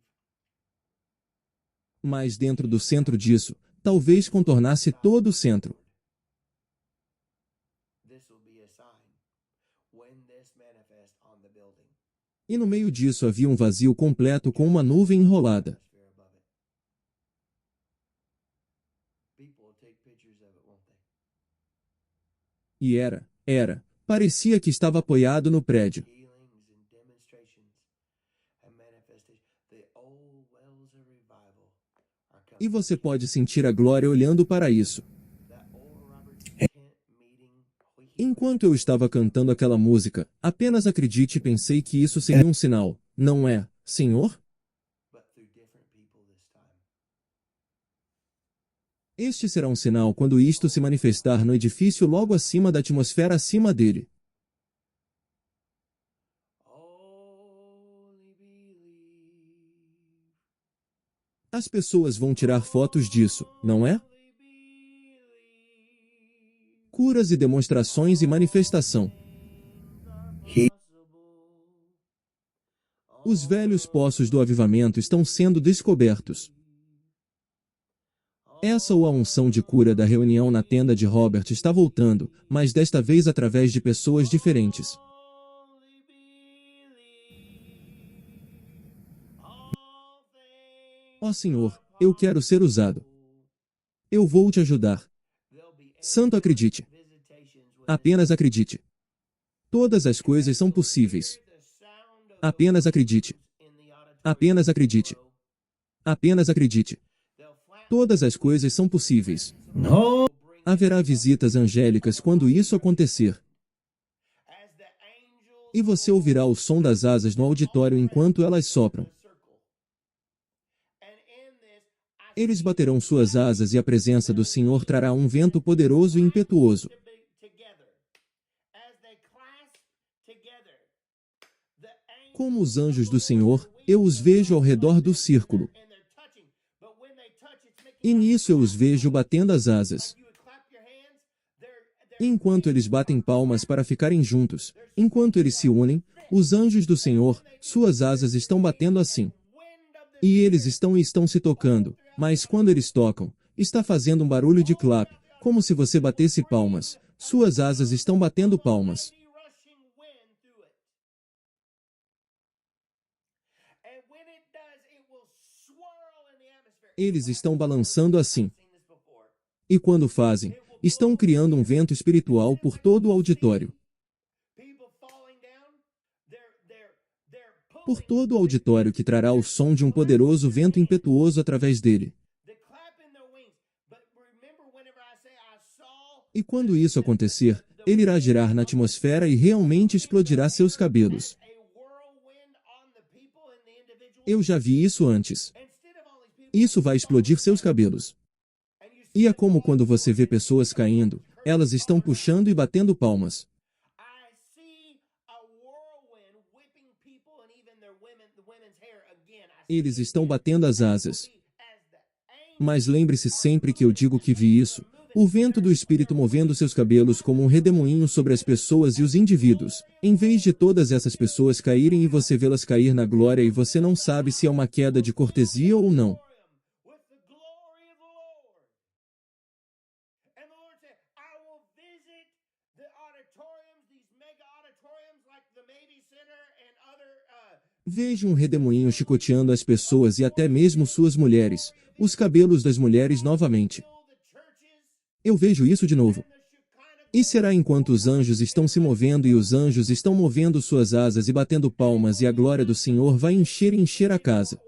Mas dentro do centro disso, talvez contornasse todo o centro. This will be a sign when this manifests on the building. E no meio disso havia um vazio completo com uma nuvem enrolada. Atmosphere above it. People will take pictures of it, won't they? E parecia que estava apoiado no prédio. Healings and demonstrations and manifestations. The old wells of revival are coming. E você pode sentir a glória olhando para isso. That old Robert Kent meeting. Enquanto eu estava cantando aquela música, apenas acredite, e pensei que isso seria um sinal, não é, Senhor? But through different people this time. Este será um sinal quando isto se manifestar no edifício logo acima da atmosfera acima dele. Only believe. As pessoas vão tirar fotos disso, não é? Only believe. Curas e demonstrações e manifestação. he, Os velhos poços do avivamento estão sendo descobertos. Essa ou a unção de cura da reunião na tenda de Robert está voltando, mas desta vez através de pessoas diferentes. Ó Senhor, eu quero ser usado. Eu vou te ajudar. Santo, acredite. Apenas acredite. Todas as coisas são possíveis. Apenas acredite. Apenas acredite. Apenas acredite. Todas as coisas são possíveis. No. Haverá visitas angélicas quando isso acontecer. E você ouvirá o som das asas no auditório enquanto elas sopram. Eles baterão suas asas e a presença do Senhor trará um vento poderoso e impetuoso. Como os anjos do Senhor, eu os vejo ao redor do círculo. E nisso eu os vejo batendo as asas. Enquanto eles batem palmas para ficarem juntos, enquanto eles se unem, os anjos do Senhor, suas asas estão batendo assim. E eles estão se tocando, mas quando eles tocam, está fazendo um barulho de clap, como se você batesse palmas. Suas asas estão batendo palmas. Eles estão balançando assim. E quando fazem, estão criando um vento espiritual por todo o auditório. Por todo o auditório que trará o som de um poderoso vento impetuoso através dele. E quando isso acontecer, ele irá girar na atmosfera e realmente explodirá seus cabelos. Eu já vi isso antes. Isso vai explodir seus cabelos. E é como quando você vê pessoas caindo, elas estão puxando e batendo palmas. Eles estão batendo as asas. Mas lembre-se sempre que eu digo que vi isso. O vento do Espírito movendo seus cabelos como um redemoinho sobre as pessoas e os indivíduos, em vez de todas essas pessoas caírem e você vê-las cair na glória e você não sabe se é uma queda de cortesia ou não. Veja um redemoinho chicoteando as pessoas e até mesmo suas mulheres, os cabelos das mulheres novamente. Eu vejo isso de novo. E será enquanto os anjos estão se movendo e os anjos estão movendo suas asas e batendo palmas e a glória do Senhor vai encher a casa.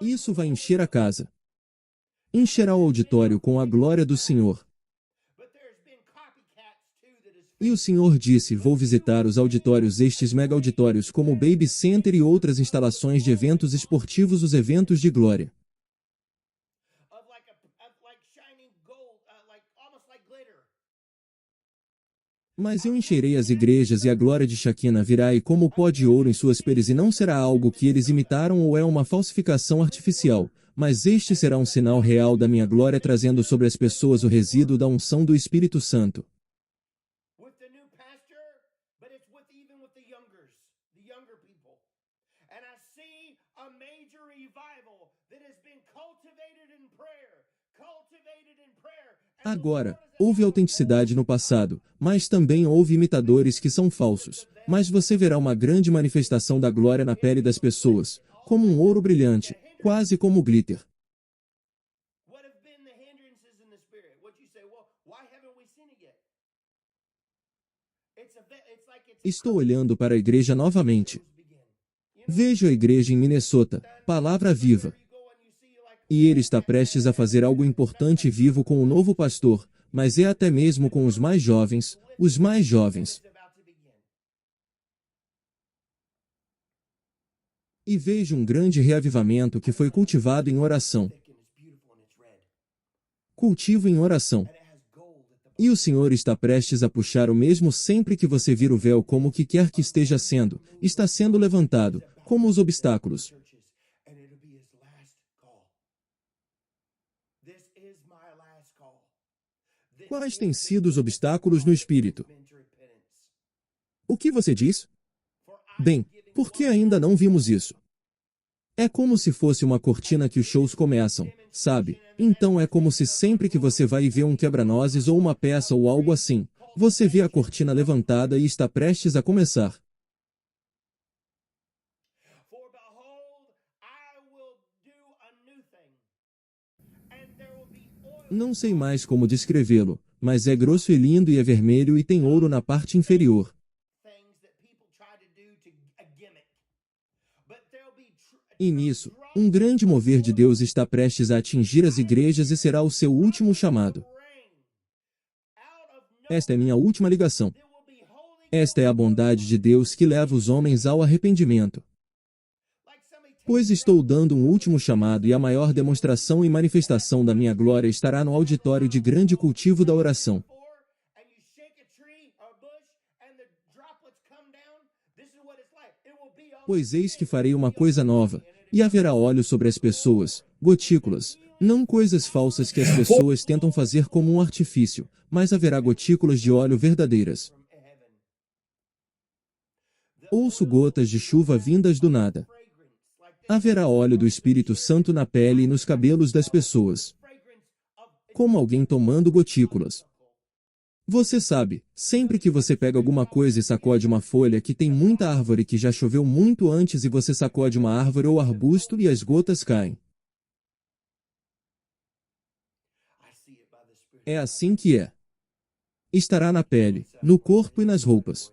Isso vai encher a casa. Encherá o auditório com a glória do Senhor. E o Senhor disse, vou visitar os auditórios, estes mega-auditórios como o Baby Center e outras instalações de eventos esportivos, os eventos de glória. Mas eu encherei as igrejas e a glória de Shekinah virá e como pó de ouro em suas peles e não será algo que eles imitaram ou é uma falsificação artificial, mas este será um sinal real da minha glória trazendo sobre as pessoas o resíduo da unção do Espírito Santo. Agora, houve autenticidade no passado, mas também houve imitadores que são falsos. Mas você verá uma grande manifestação da glória na pele das pessoas, como um ouro brilhante, quase como glitter. Estou olhando para a igreja novamente. Vejo a igreja em Minnesota, palavra viva. E ele está prestes a fazer algo importante e vivo com o novo pastor, mas é até mesmo com os mais jovens, os mais jovens. E vejo um grande reavivamento que foi cultivado em oração. Cultivo em oração. E o Senhor está prestes a puxar o mesmo sempre que você vir o véu como o que quer que esteja sendo, está sendo levantado, como os obstáculos. Quais têm sido os obstáculos no espírito? O que você diz? Bem, por que ainda não vimos isso? É como se fosse uma cortina que os shows começam, sabe? Então é como se sempre que você vai ver um quebra-nozes ou uma peça ou algo assim, você vê a cortina levantada e está prestes a começar. For behold, I will do a new thing, and there will be oil Não sei mais como descrevê-lo, mas é grosso e lindo e é vermelho e tem ouro na parte inferior. things that people try to do to a gimmick. But there'll be E nisso, um grande mover de Deus está prestes a atingir as igrejas e será o seu último chamado. rain out of no Esta é minha última ligação. there will be holding Esta é a bondade de Deus que leva os homens ao arrependimento. like somebody takes Pois estou dando um último chamado e a maior demonstração e manifestação da minha glória estará no auditório de grande cultivo da oração. and you shake a tree or a bush and the droplets come down. This is what it's like. It will be all Pois eis que farei uma coisa nova, e haverá óleo sobre as pessoas, gotículas, não coisas falsas que as pessoas tentam fazer como um artifício, mas haverá gotículas de óleo verdadeiras. from heaven. Ouço gotas de chuva vindas do nada. Fragrance like the Haverá óleo do Espírito Santo na pele e nos cabelos das pessoas, fragrance of como alguém tomando gotículas. Você sabe, sempre que você pega alguma coisa e sacode uma folha que tem muita árvore que já choveu muito antes e você sacode uma árvore ou arbusto e as gotas caem. I see it by the Spirit. É assim que é. Estará na pele, no corpo e nas roupas.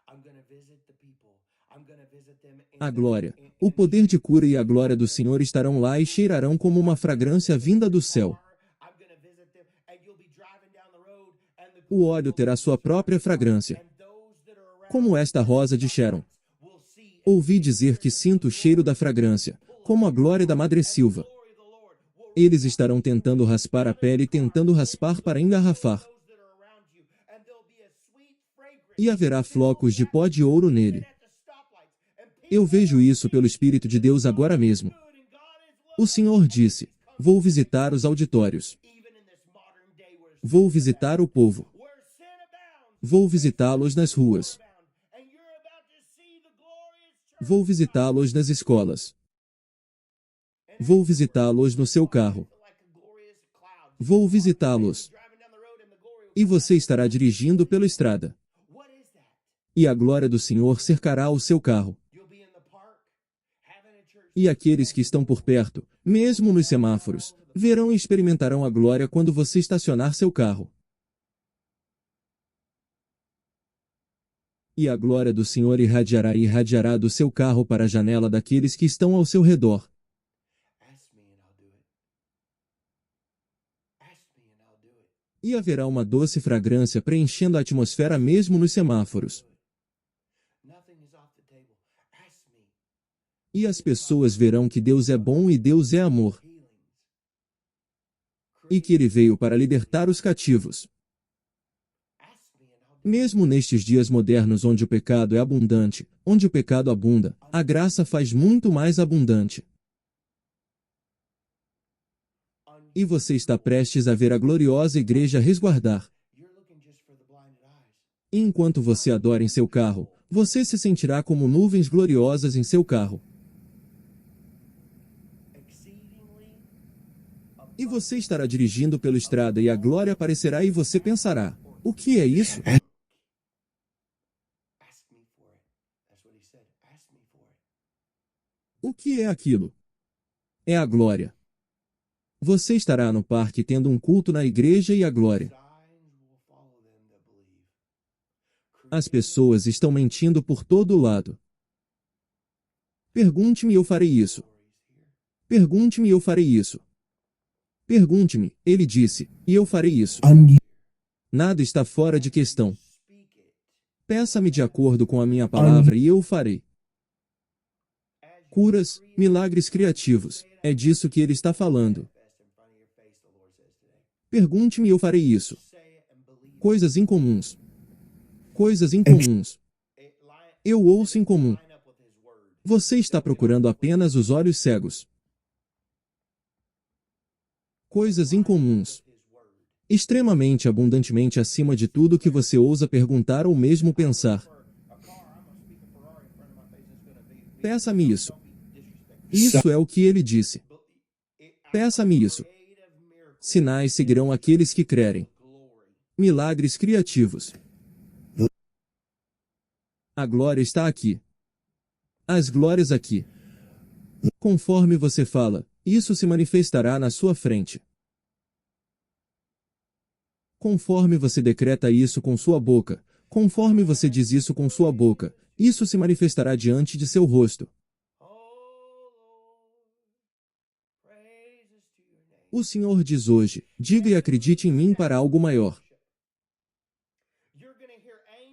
I'm going to visit the people. I'm going to visit them in A glória, o poder de cura e a glória do Senhor estarão lá e cheirarão como uma fragrância vinda do céu. I'm going to visit them and you'll be driving down the road and the O óleo terá sua própria fragrância, and those that are around como esta rosa de Sharon. will see Ouvi dizer que sinto o cheiro da fragrância, como a glória da Madre Silva. the glory of the Lord will Eles estarão tentando raspar a pele e tentando raspar para engarrafar. those that are around you and there'll be a sweet fragrance E haverá flocos de pó de ouro nele. at the stoplights and people Eu vejo isso pelo Espírito de Deus agora mesmo. good and God is O love. Senhor disse: Vou visitar os auditórios. Even in this modern day Vou visitar o povo. where sin abounds, Vou visitá-los nas ruas. abound, and you're about to see the glorious church. Vou visitá-los nas escolas. Vou visitá-los no seu carro. Like a glorious cloud Vou visitá-los. driving down the road and the glory will... E você estará dirigindo pela estrada. What is that? E a glória do Senhor cercará o seu carro. You'll be in the park having a church E aqueles que estão por perto, mesmo nos semáforos, verão e experimentarão a glória quando você estacionar seu carro. E a glória do Senhor irradiará e irradiará do seu carro para a janela daqueles que estão ao seu redor. ask me and I'll do it. Ask me and I'll do it. E haverá uma doce fragrância preenchendo a atmosfera mesmo nos semáforos. Nothing is off the table. Ask me. E as pessoas verão que Deus é bom e Deus é amor. Healings. E que Ele veio para libertar os cativos. Ask me and I'll do Mesmo nestes dias modernos onde o pecado é abundante, onde o pecado abunda, a graça faz muito mais abundante. it. E você está prestes a ver a gloriosa igreja resguardar. You're looking just for the blinded eyes. E enquanto você adora em seu carro, você se sentirá como nuvens gloriosas em seu carro. Exceedingly E você estará dirigindo pela estrada e a glória aparecerá e você pensará: o que é isso? ask me for it. That's what he said. Ask me for it. O que é aquilo? É a glória. Você estará no parque tendo um culto na igreja e a glória. Signs will follow them that believe. As pessoas estão mentindo por todo lado. Pergunte-me e eu farei isso. Pergunte-me e eu farei isso. Pergunte-me, ele disse, e eu farei isso. And Nada está fora de questão. Speak it. Peça-me de acordo com a minha palavra e eu o farei. Curas, milagres criativos, é disso que ele está falando. Best in front of your face, the Lord says today. Pergunte-me e eu farei isso. Say it and believe Coisas incomuns. Coisas incomuns. it. Line, Eu ouço incomum. line up with his word. Você está procurando apenas os olhos cegos. Coisas incomuns. His word. extremamente abundantemente acima de tudo que você ousa perguntar ou mesmo pensar. Peça-me isso. Isso é o que ele disse. Peça-me isso. Sinais seguirão aqueles que crerem. Milagres criativos. A glória está aqui. As glórias aqui. Conforme você fala, isso se manifestará na sua frente. Conforme você decreta isso com sua boca, conforme você diz isso com sua boca, isso se manifestará diante de seu rosto. O Senhor diz hoje, diga e acredite em mim para algo maior.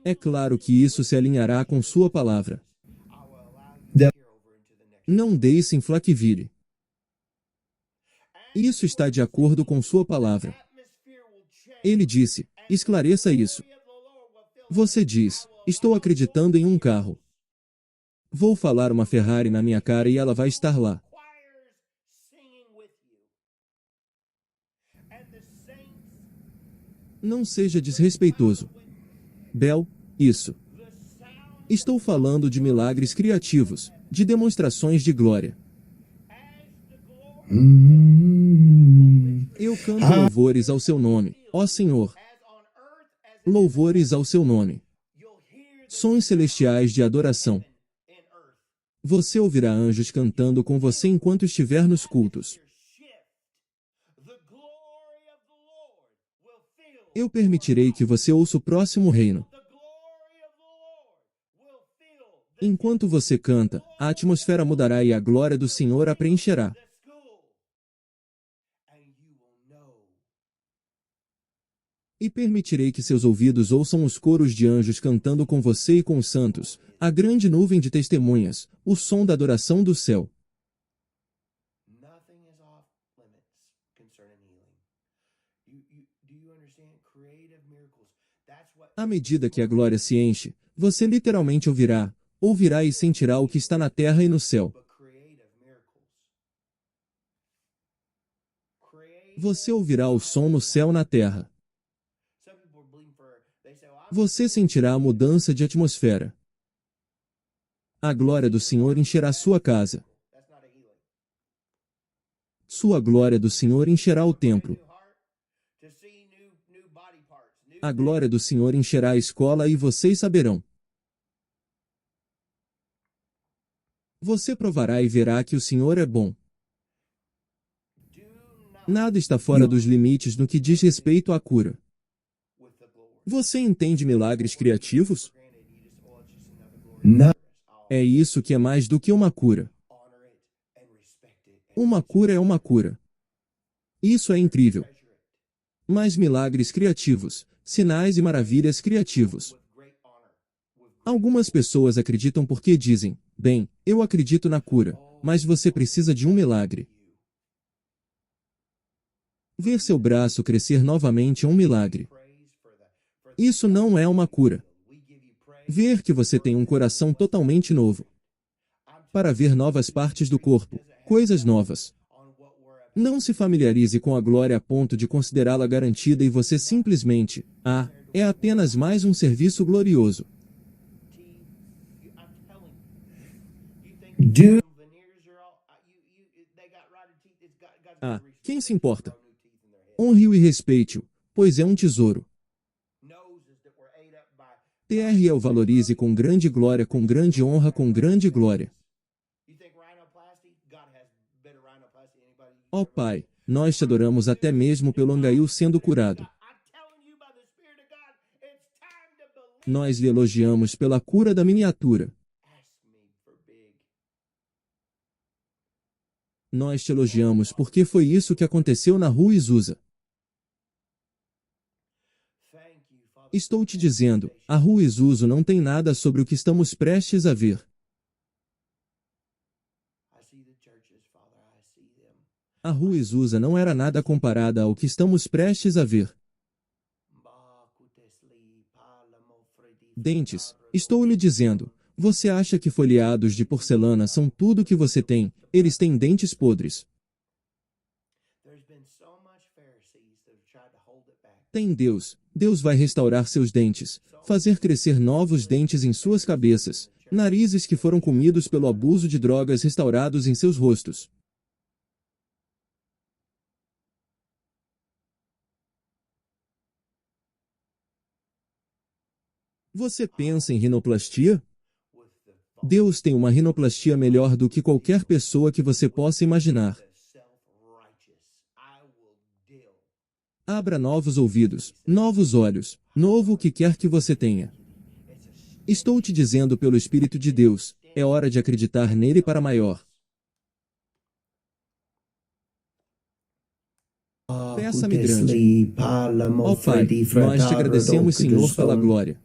É claro que isso se alinhará com sua palavra. Não deixe inflar que vire. Isso está de acordo com sua palavra. Ele disse, esclareça isso. Você diz, estou acreditando em um carro. Vou falar uma Ferrari na minha cara e ela vai estar lá. Não seja desrespeitoso. Bel, isso. Estou falando de milagres criativos, de demonstrações de glória. Eu canto louvores ao seu nome, ó Senhor. Louvores ao seu nome. Sons celestiais de adoração. Você ouvirá anjos cantando com você enquanto estiver nos cultos. Eu permitirei que você ouça o próximo reino. Enquanto você canta, a atmosfera mudará e a glória do Senhor a preencherá. E permitirei que seus ouvidos ouçam os coros de anjos cantando com você e com os santos, a grande nuvem de testemunhas, o som da adoração do céu. À medida que a glória se enche, você literalmente ouvirá e sentirá o que está na terra e no céu. Você ouvirá o som no céu e na terra. Você sentirá a mudança de atmosfera. A glória do Senhor encherá sua casa. Sua glória do Senhor encherá o templo. A glória do Senhor encherá a escola e vocês saberão. Você provará e verá que o Senhor é bom. Nada está fora dos limites no que diz respeito à cura. Você entende milagres criativos? Não. É isso que é mais do que uma cura. Uma cura é uma cura. Isso é incrível. Mas milagres criativos, sinais e maravilhas criativos. Algumas pessoas acreditam porque dizem, bem, eu acredito na cura, mas você precisa de um milagre. Ver seu braço crescer novamente é um milagre. Isso não é uma cura. Ver que você tem um coração totalmente novo. Para ver novas partes do corpo, coisas novas. Não se familiarize com a glória a ponto de considerá-la garantida e você simplesmente, é apenas mais um serviço glorioso. Quem se importa? Honre-o e respeite-o, pois é um tesouro. TR o valorize com grande glória, com grande honra, com grande glória. Ó Pai, nós te adoramos até mesmo pelo Angail sendo curado. Nós lhe elogiamos pela cura da miniatura. Nós te elogiamos porque foi isso que aconteceu na rua Izusa. Estou te dizendo, a rua Isuzu não tem nada sobre o que estamos prestes a ver. A rua Izusa não era nada comparada ao que estamos prestes a ver. Dentes, estou lhe dizendo, você acha que folheados de porcelana são tudo que você tem, eles têm dentes podres. Tem Deus. Deus vai restaurar seus dentes, fazer crescer novos dentes em suas cabeças, narizes que foram comidos pelo abuso de drogas restaurados em seus rostos. Você pensa em rinoplastia? Deus tem uma rinoplastia melhor do que qualquer pessoa que você possa imaginar. Abra novos ouvidos, novos olhos, novo o que quer que você tenha. Estou te dizendo pelo Espírito de Deus, é hora de acreditar nele para maior. Peça-me grande. Ó Pai, nós te agradecemos, Senhor, pela glória.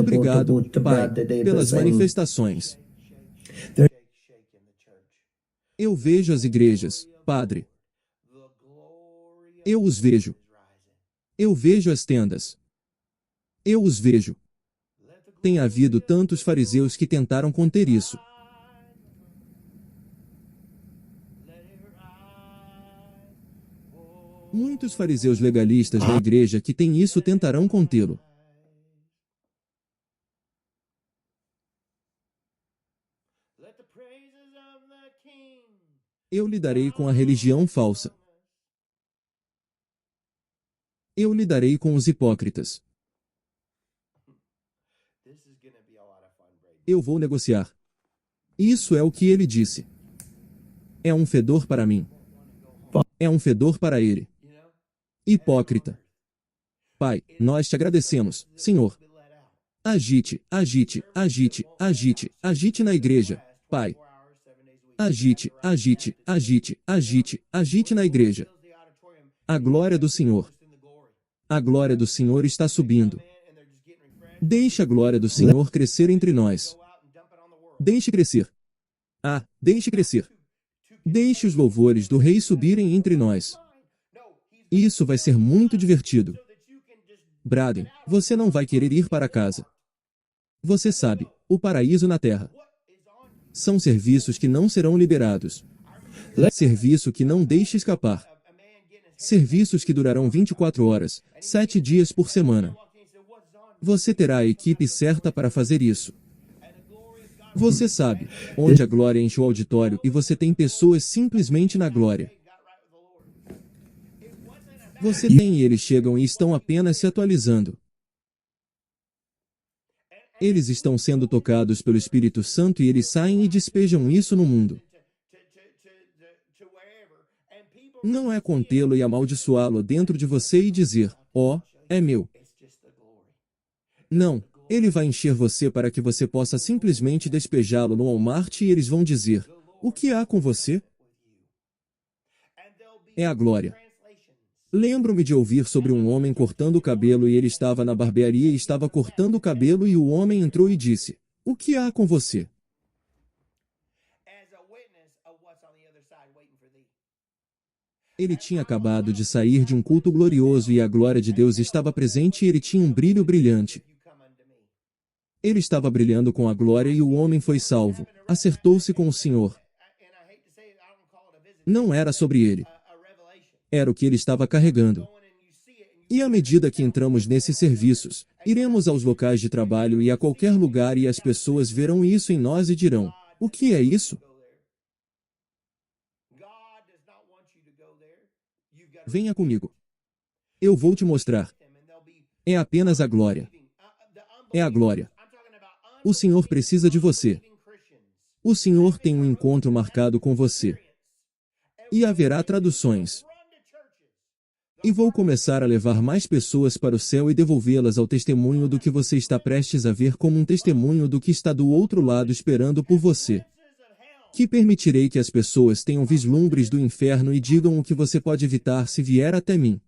Obrigado, Pai, pelas manifestações. Eu vejo as igrejas, Padre. Eu os vejo. Eu vejo as tendas. Eu os vejo. Tem havido tantos fariseus que tentaram conter isso. Muitos fariseus legalistas da igreja que têm isso tentarão contê-lo. Eu lidarei com a religião falsa. Eu lidarei com os hipócritas. Eu vou negociar. Isso é o que ele disse. É um fedor para mim. É um fedor para ele. Hipócrita. Pai, nós te agradecemos, Senhor. Agite, agite, agite, agite, agite na igreja, Pai. Agite, agite, agite, agite, agite na igreja. A glória do Senhor. A glória do Senhor está subindo. Deixe a glória do Senhor crescer entre nós. Deixe crescer. Ah, deixe crescer. Deixe os louvores do Rei subirem entre nós. Isso vai ser muito divertido. Braden, você não vai querer ir para casa. Você sabe, o paraíso na terra. São serviços que não serão liberados. Serviço que não deixe escapar. Serviços que durarão 24 horas, 7 dias por semana. Você terá a equipe certa para fazer isso. Você sabe, onde a glória enche o auditório e você tem pessoas simplesmente na glória. Você tem e eles chegam e estão apenas se atualizando. Eles estão sendo tocados pelo Espírito Santo e eles saem e despejam isso no mundo. Não é contê-lo e amaldiçoá-lo dentro de você e dizer, ó, é meu. Não, ele vai encher você para que você possa simplesmente despejá-lo no Walmart e eles vão dizer, o que há com você? É a glória. Lembro-me de ouvir sobre um homem cortando o cabelo e ele estava na barbearia e estava cortando o cabelo e o homem entrou e disse, o que há com você? Ele tinha acabado de sair de um culto glorioso e a glória de Deus estava presente e ele tinha um brilho brilhante. Ele estava brilhando com a glória e o homem foi salvo, acertou-se com o Senhor. Não era sobre ele. Era o que ele estava carregando. E à medida que entramos nesses serviços, iremos aos locais de trabalho e a qualquer lugar e as pessoas verão isso em nós e dirão, o que é isso? Venha comigo. Eu vou te mostrar. É apenas a glória. É a glória. O Senhor precisa de você. O Senhor tem um encontro marcado com você. E haverá traduções. E vou começar a levar mais pessoas para o céu e devolvê-las ao testemunho do que você está prestes a ver como um testemunho do que está do outro lado esperando por você. Que permitirei que as pessoas tenham vislumbres do inferno e digam o que você pode evitar se vier até mim.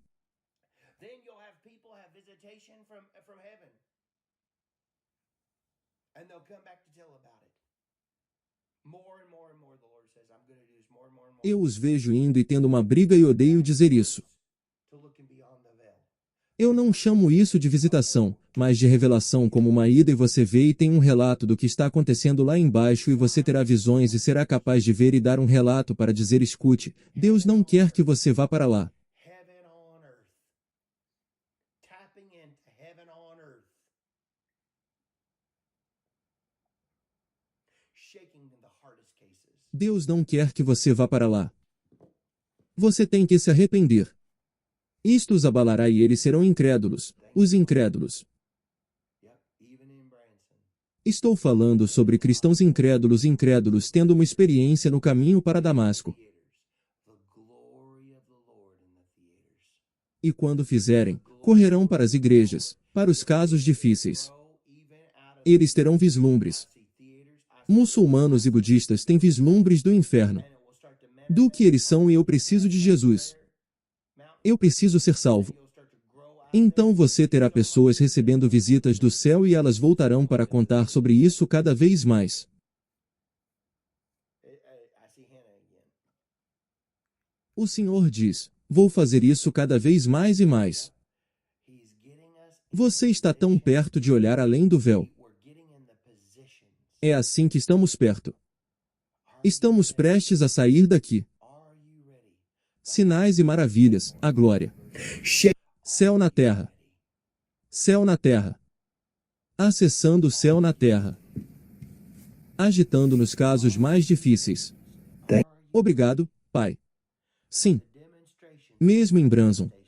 Eu os vejo indo e tendo uma briga e odeio dizer isso. Eu não chamo isso de visitação, mas de revelação como uma ida e você vê e tem um relato do que está acontecendo lá embaixo e você terá visões e será capaz de ver e dar um relato para dizer escute, Deus não quer que você vá para lá. shaking in the hardest cases. Deus não quer que você vá para lá. Você tem que se arrepender. Isto os abalará e eles serão incrédulos, os incrédulos. Yep, even in Branson. Estou falando sobre cristãos incrédulos tendo uma experiência no caminho para Damasco. Theaters. The glory of the Lord in the theaters. E quando fizerem, correrão para as igrejas, para os casos difíceis. Grow even out of Eles terão vislumbres. see theaters. I Muçulmanos e budistas têm vislumbres do inferno. and it will start to Do que eles são e eu preciso de Jesus. Eu preciso ser salvo. you'll start to grow out. Então você terá pessoas recebendo visitas do céu e elas voltarão para contar sobre isso cada vez mais. I see Hannah again. O Senhor diz: vou fazer isso cada vez mais e mais. He's getting us. Você está tão perto de olhar além do véu. We're getting in the positions. É assim que estamos perto. Estamos prestes a sair daqui. Are you ready? Sinais e maravilhas, a glória. Céu na terra. Céu na terra. Acessando o céu na terra. Agitando nos casos mais difíceis. Obrigado, Pai. Sim, Demonstration mesmo em Branson. stations.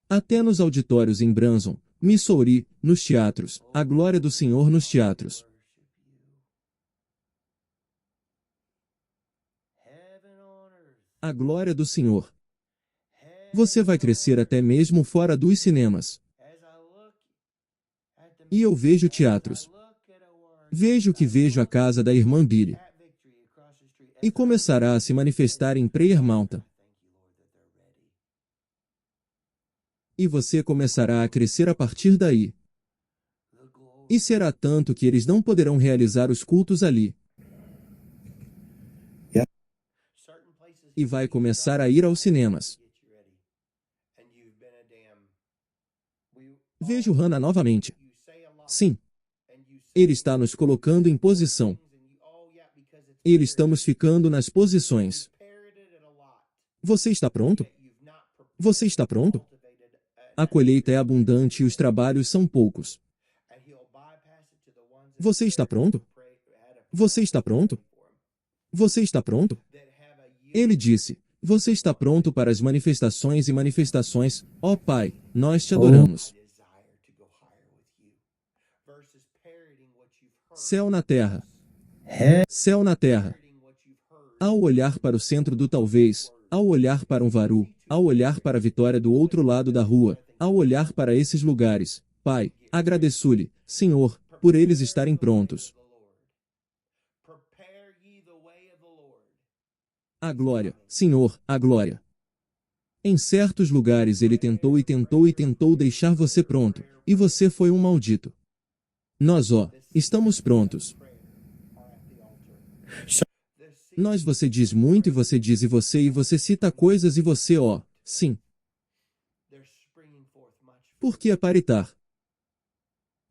Até nos auditórios em Branson, Missouri, nos teatros, a glória do Senhor nos teatros. Heaven on earth. A glória do Senhor. Você vai crescer até mesmo fora dos cinemas. As I look at the E eu vejo teatros. look at a word Vejo que vejo a casa da irmã Billy. at Victory across the street. E começará a se manifestar em Prayer Mountain. Thank you, Lord, that they're ready. E você começará a crescer a partir daí. The glory. E será tanto que eles não poderão realizar os cultos ali. Certain places E vai começar a ir aos cinemas. get you ready. And you've been a damn. Vejo Hannah novamente. You say a lot. Sim, And you say ele está nos colocando em posição. things and you, oh yeah, because it's E estamos ficando nas posições. parroted it a lot. Você está pronto? You've not Você está pronto? cultivated a, A colheita é abundante e os trabalhos são poucos. and he'll bypass it to the ones that Você está pronto? pray, had a Você está pronto? for him, Você está pronto? that have a yield. Ele disse: você está pronto para as manifestações e manifestações. Ó Pai, nós te adoramos. Desire to go higher with you versus parroting what you've heard. Céu na terra. Céu na terra. Parroting what you've heard. Ao olhar para o centro do talvez, ao olhar para um varu, ao olhar para a vitória do outro lado da rua, ao olhar para esses lugares, Pai, agradeço-lhe, Senhor, por eles estarem prontos. The Lord. Prepare ye the way of the Lord. A glória, Senhor, a glória. Em certos lugares ele tentou e tentou e tentou deixar você pronto, e você foi um maldito. Nós, ó, estamos prontos. Nós você diz muito e você diz e você cita coisas e você, ó, sim, They're springing forth much. por que aparitar?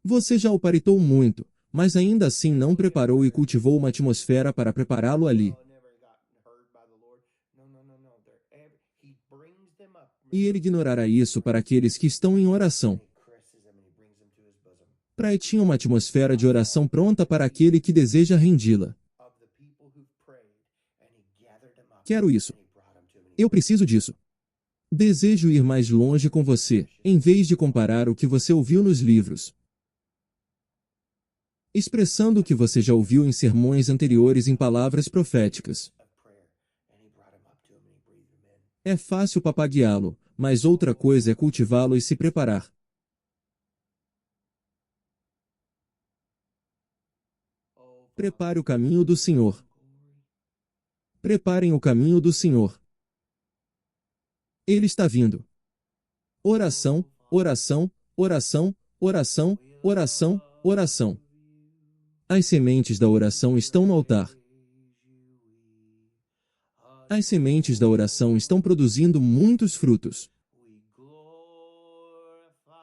Você já o paritou muito, mas ainda assim não preparou e cultivou uma atmosfera para prepará-lo ali. Oh, never got heard by the Lord. No, no, no, no. He brings them up. E ele ignorará isso para aqueles que estão em oração. He caresses them and he brings them to his bosom. Praia tinha uma atmosfera de oração pronta para aquele que deseja rendi-la. Of the people who prayed, and he gathered them up. Quero isso. And he brought them to him. Eu preciso disso. Desejo ir mais longe com você, em vez de comparar o que você ouviu nos livros. Expressando o que você já ouviu em sermões anteriores em palavras proféticas. Of prayer, and he brought him up to him and he breathed them in. É fácil papagueá-lo, mas outra coisa é cultivá-lo e se preparar. Oh, Prepare o caminho do Senhor. Preparem o caminho do Senhor. Ele está vindo. Oração, oração, oração, oração, oração, oração. As sementes da oração estão no altar. As sementes da oração estão produzindo muitos frutos. we glorify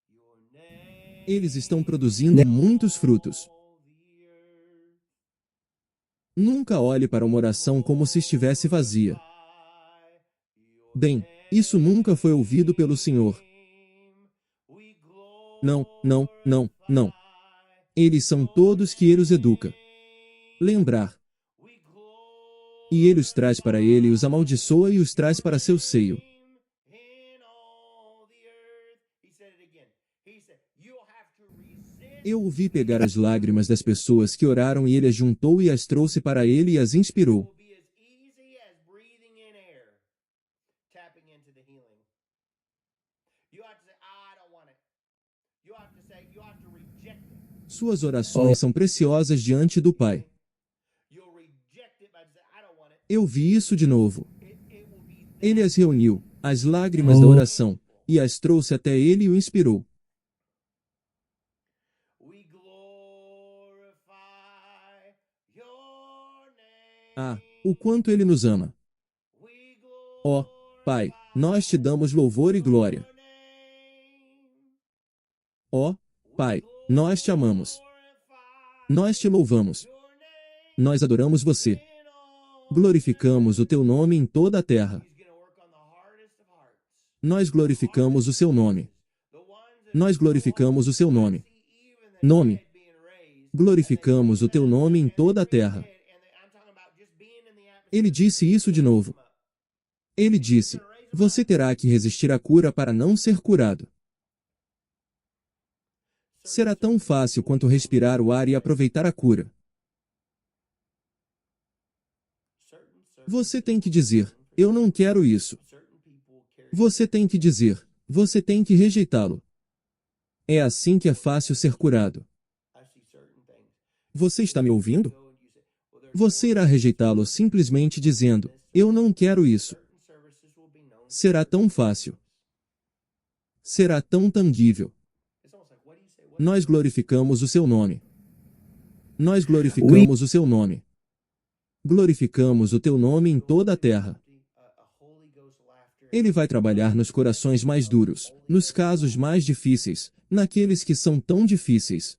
your name. Eles estão produzindo muitos frutos. All the earth. Nunca olhe para uma oração como se estivesse vazia. Bem, isso nunca foi ouvido pelo Senhor. We Não, não, não, não. Eles são todos que Ele os educa. lembrar. E ele os traz para ele e os amaldiçoa e os traz para seu seio. Eu o vi pegar as lágrimas das pessoas que oraram e ele as juntou e as trouxe para ele e as inspirou. Suas orações são preciosas diante do Pai. Eu vi isso de novo. Ele as reuniu, as lágrimas da oração, e as trouxe até ele e o inspirou. Ah, o quanto ele nos ama! Ó, Pai, nós te damos louvor e glória. Ó, Pai, nós te amamos. Nós te louvamos. Nós adoramos você. Glorificamos o teu nome em toda a terra. Nós glorificamos o seu nome. Nós glorificamos o seu nome. Nome. Glorificamos o teu nome em toda a terra. Ele disse isso de novo. Ele disse: você terá que resistir à cura para não ser curado. Será tão fácil quanto respirar o ar e aproveitar a cura. Você tem que dizer: eu não quero isso. Você tem que dizer: você tem que rejeitá-lo. É assim que é fácil ser curado. Você está me ouvindo? Você irá rejeitá-lo simplesmente dizendo: eu não quero isso. Será tão fácil. Será tão tangível. Nós glorificamos o seu nome. Nós glorificamos o seu nome. Glorificamos o teu nome em toda a terra. Ele vai trabalhar nos corações mais duros, nos casos mais difíceis, naqueles que são tão difíceis.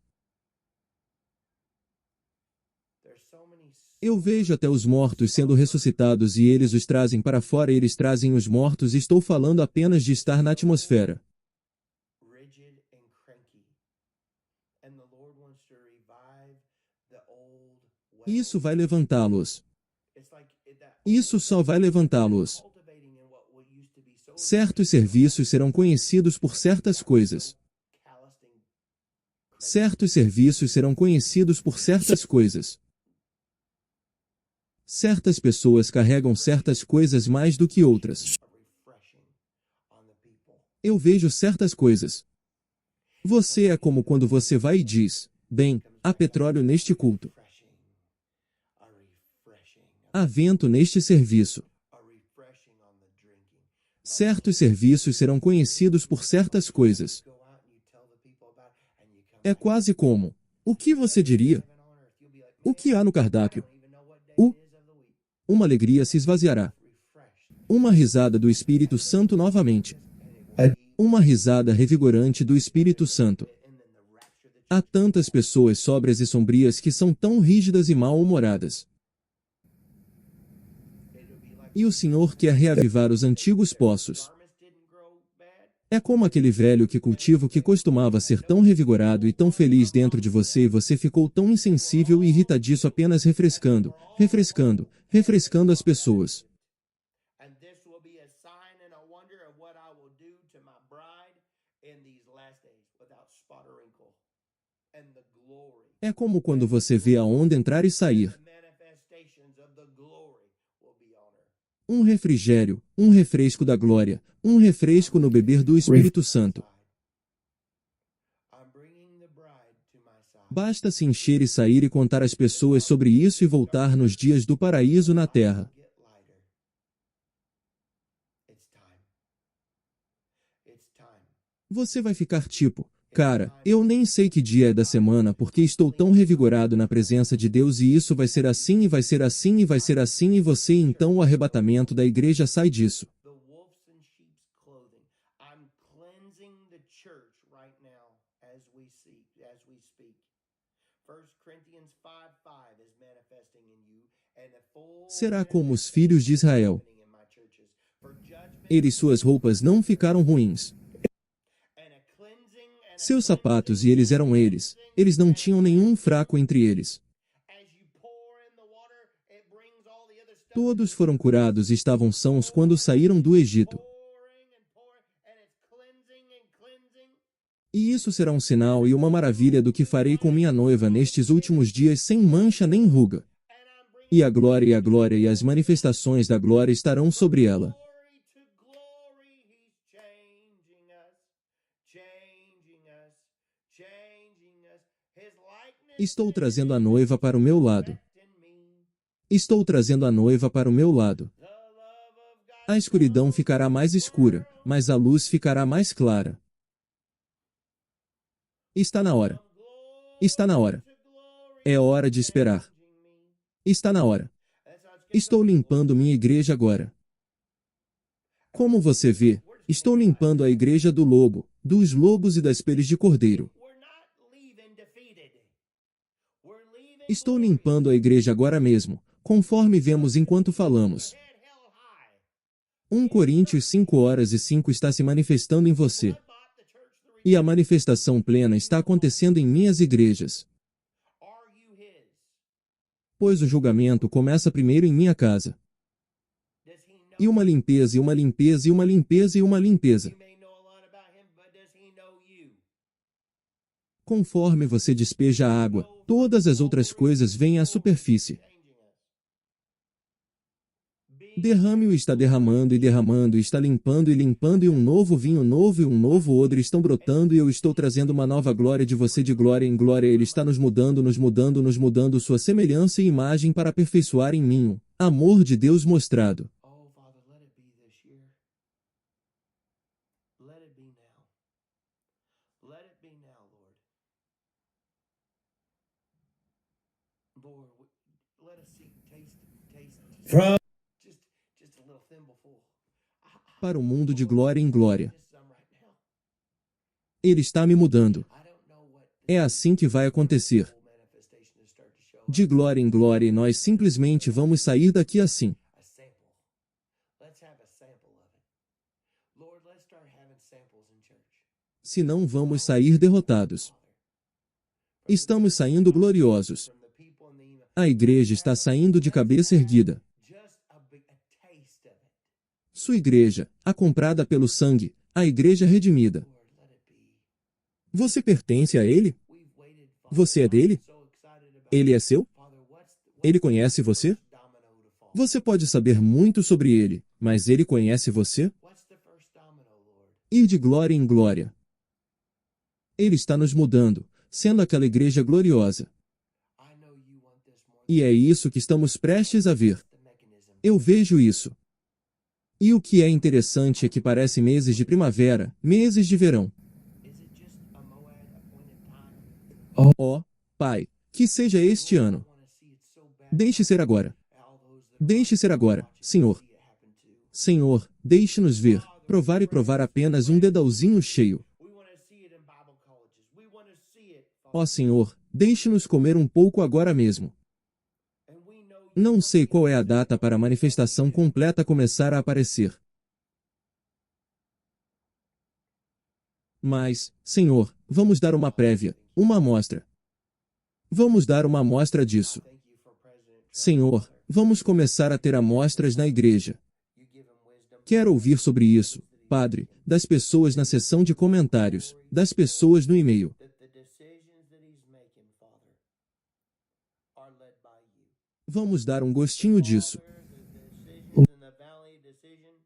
Eu vejo até os mortos sendo ressuscitados e eles os trazem para fora, eles trazem os mortos e estou falando apenas de estar na atmosfera. Isso vai levantá-los. Isso só vai levantá-los. Certos serviços serão conhecidos por certas coisas. Certos serviços serão conhecidos por certas coisas. Certas pessoas carregam certas coisas mais do que outras. Eu vejo certas coisas. Você é como quando você vai e diz: bem, há petróleo neste culto. Há vento neste serviço. Certos serviços serão conhecidos por certas coisas. É quase como: o que você diria? O que há no cardápio? Uma alegria se esvaziará. Uma risada do Espírito Santo novamente. Uma risada revigorante do Espírito Santo. Há tantas pessoas sóbrias e sombrias que são tão rígidas e mal-humoradas. E o Senhor quer reavivar os antigos poços. É como aquele velho cultivo que costumava ser tão revigorado e tão feliz dentro de você e você ficou tão insensível e irritadiço apenas refrescando as pessoas. É como quando você vê a onda entrar e sair. Um refrigério, um refresco da glória, um refresco no beber do Espírito Santo. Basta se encher e sair e contar às pessoas sobre isso e voltar nos dias do paraíso na terra. Você vai ficar tipo: cara, eu nem sei que dia é da semana porque estou tão revigorado na presença de Deus e isso vai ser assim e vai ser assim e vai ser assim e você então o arrebatamento da igreja sai disso. Será como os filhos de Israel. Suas roupas não ficaram ruins. Seus sapatos e eles eram eles não tinham nenhum fraco entre eles. Todos foram curados e estavam sãos quando saíram do Egito. E isso será um sinal e uma maravilha do que farei com minha noiva nestes últimos dias sem mancha nem ruga. E a glória e as manifestações da glória estarão sobre ela. Estou trazendo a noiva para o meu lado. Estou trazendo a noiva para o meu lado. A escuridão ficará mais escura, mas a luz ficará mais clara. Está na hora. Está na hora. É hora de esperar. Está na hora. Estou limpando minha igreja agora. Como você vê, estou limpando a igreja do lobo, dos lobos e das peles de cordeiro. Estou limpando a igreja agora mesmo, conforme vemos enquanto falamos. 1 Coríntios 5:5 está se manifestando em você. E a manifestação plena está acontecendo em minhas igrejas. Pois o julgamento começa primeiro em minha casa. E uma limpeza, e uma limpeza, e uma limpeza, e uma limpeza. Conforme você despeja a água, todas as outras coisas vêm à superfície. Derrame-o está derramando e derramando, e está limpando e limpando, e um novo vinho novo e um novo odre estão brotando, e eu estou trazendo uma nova glória de você de glória em glória. Ele está nos mudando sua semelhança e imagem para aperfeiçoar em mim o amor de Deus mostrado. Oh, Father, let it be this year. Let it be now. Let it be now, Lord. Lord, let us see, taste. From Just a little thimbleful. Para o mundo de glória em glória. Just some right now. Ele está me mudando. I don't know what É assim que vai acontecer. full manifestation is start to show. De glória em glória, e nós simplesmente vamos sair daqui assim. A sample. Let's have a sample of it. Lord, let's start having samples in church. Senão vamos sair derrotados. Estamos saindo gloriosos. From the people in the email. A igreja está saindo de cabeça erguida. Just a taste of it. Sua igreja, a comprada pelo sangue, a igreja redimida. Lord, let it be. Você pertence a ele? We've waited. Você é dele? So excited about Ele é seu? Father, what's Ele conhece você? domino to fall? Você pode saber muito sobre ele, mas ele conhece você? What's the first domino, Lord? Ir de glória em glória. Ele está nos mudando, sendo aquela igreja gloriosa. I know you want this more E é isso que estamos prestes a ver. than the mechanism. Eu vejo isso. E o que é interessante é que parece meses de primavera, meses de verão. Is it just a Moab appointed time? Ó, Pai, que seja este ano. I want to see it so bad. Deixe ser agora. All those that Deixe ser agora, Senhor. see it happen too. Senhor, deixe-nos ver, provar e provar apenas um dedalzinho cheio. We want to see it in Bible colleges. We want to see it. Ó Senhor, deixe-nos comer um pouco agora mesmo. And we know Não sei qual é a data para a manifestação completa começar a aparecer. Mas, Senhor, vamos dar uma prévia, uma amostra. Vamos dar uma amostra disso. thank you for President Trump. Senhor, vamos começar a ter amostras na igreja. You give him wisdom. Quero ouvir sobre isso, Padre, das pessoas na seção de comentários, das pessoas no e-mail. That the decisions that he's making, Father, are led by you. Vamos dar um gostinho disso. Father, the decisions in the valley decisions.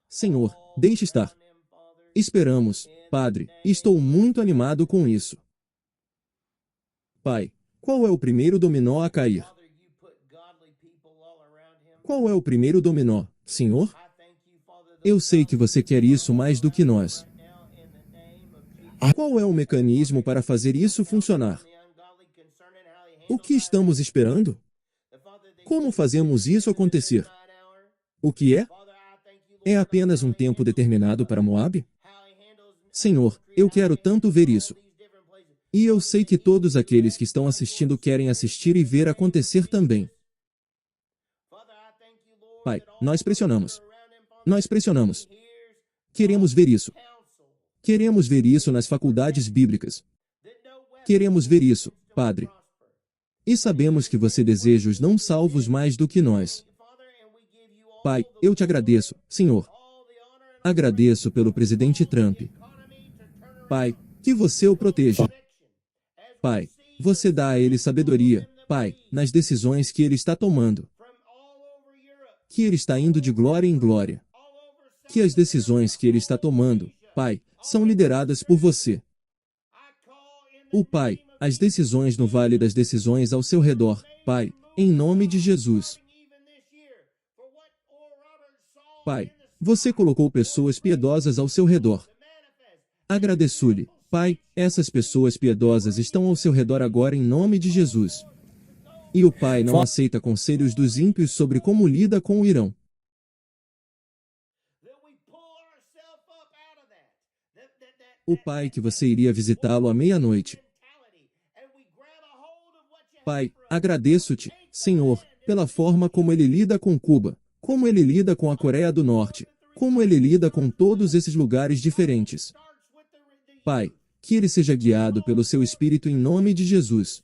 Senhor, deixe estar. on him, Father. Esperamos, Padre, estou muito animado com isso. Pai, qual é o primeiro dominó a cair? Father, you put godly people all around him. Qual é o primeiro dominó, Senhor? I thank you, Father, Eu sei que você quer isso mais do que nós. now in the name of Jesus. Qual é o mecanismo para fazer isso funcionar? The ungodly concerning how he O handles que estamos esperando? the Father that Como fazemos isso acontecer? night hour. O que é? Father, I thank you, É Lord, apenas um tempo determinado para Moabe? how he handles Senhor, eu quero tanto ver isso. these different places. E eu sei que todos aqueles que estão assistindo querem assistir e ver acontecer também. Father, I thank you, Lord, Pai, that all nós pressionamos. around him, Father, Nós pressionamos. hears Queremos ver isso. counsel Queremos ver isso nas faculdades bíblicas. that no weapon Queremos ver isso, Padre. prosper. E sabemos que você deseja os não salvos mais do que nós. Father, and we Pai, eu te agradeço, Senhor. Agradeço pelo presidente Trump. Pai, que você o proteja. Pai, você dá a ele sabedoria, Pai, nas decisões que ele está tomando. Que ele está indo de glória em glória. Que as decisões que ele está tomando, Pai, são lideradas por você. O Pai, as decisões no vale das decisões ao seu redor, Pai, em nome de Jesus. Pai, você colocou pessoas piedosas ao seu redor. Agradeço-lhe, Pai, essas pessoas piedosas estão ao seu redor agora em nome de Jesus. E o Pai não aceita conselhos dos ímpios sobre como lida com o Irão. O Pai que você iria visitá-lo à meia-noite. Pai, agradeço-te, Senhor, pela forma como ele lida com Cuba, como ele lida com a Coreia do Norte, como ele lida com todos esses lugares diferentes. Pai, que ele seja guiado pelo seu Espírito em nome de Jesus.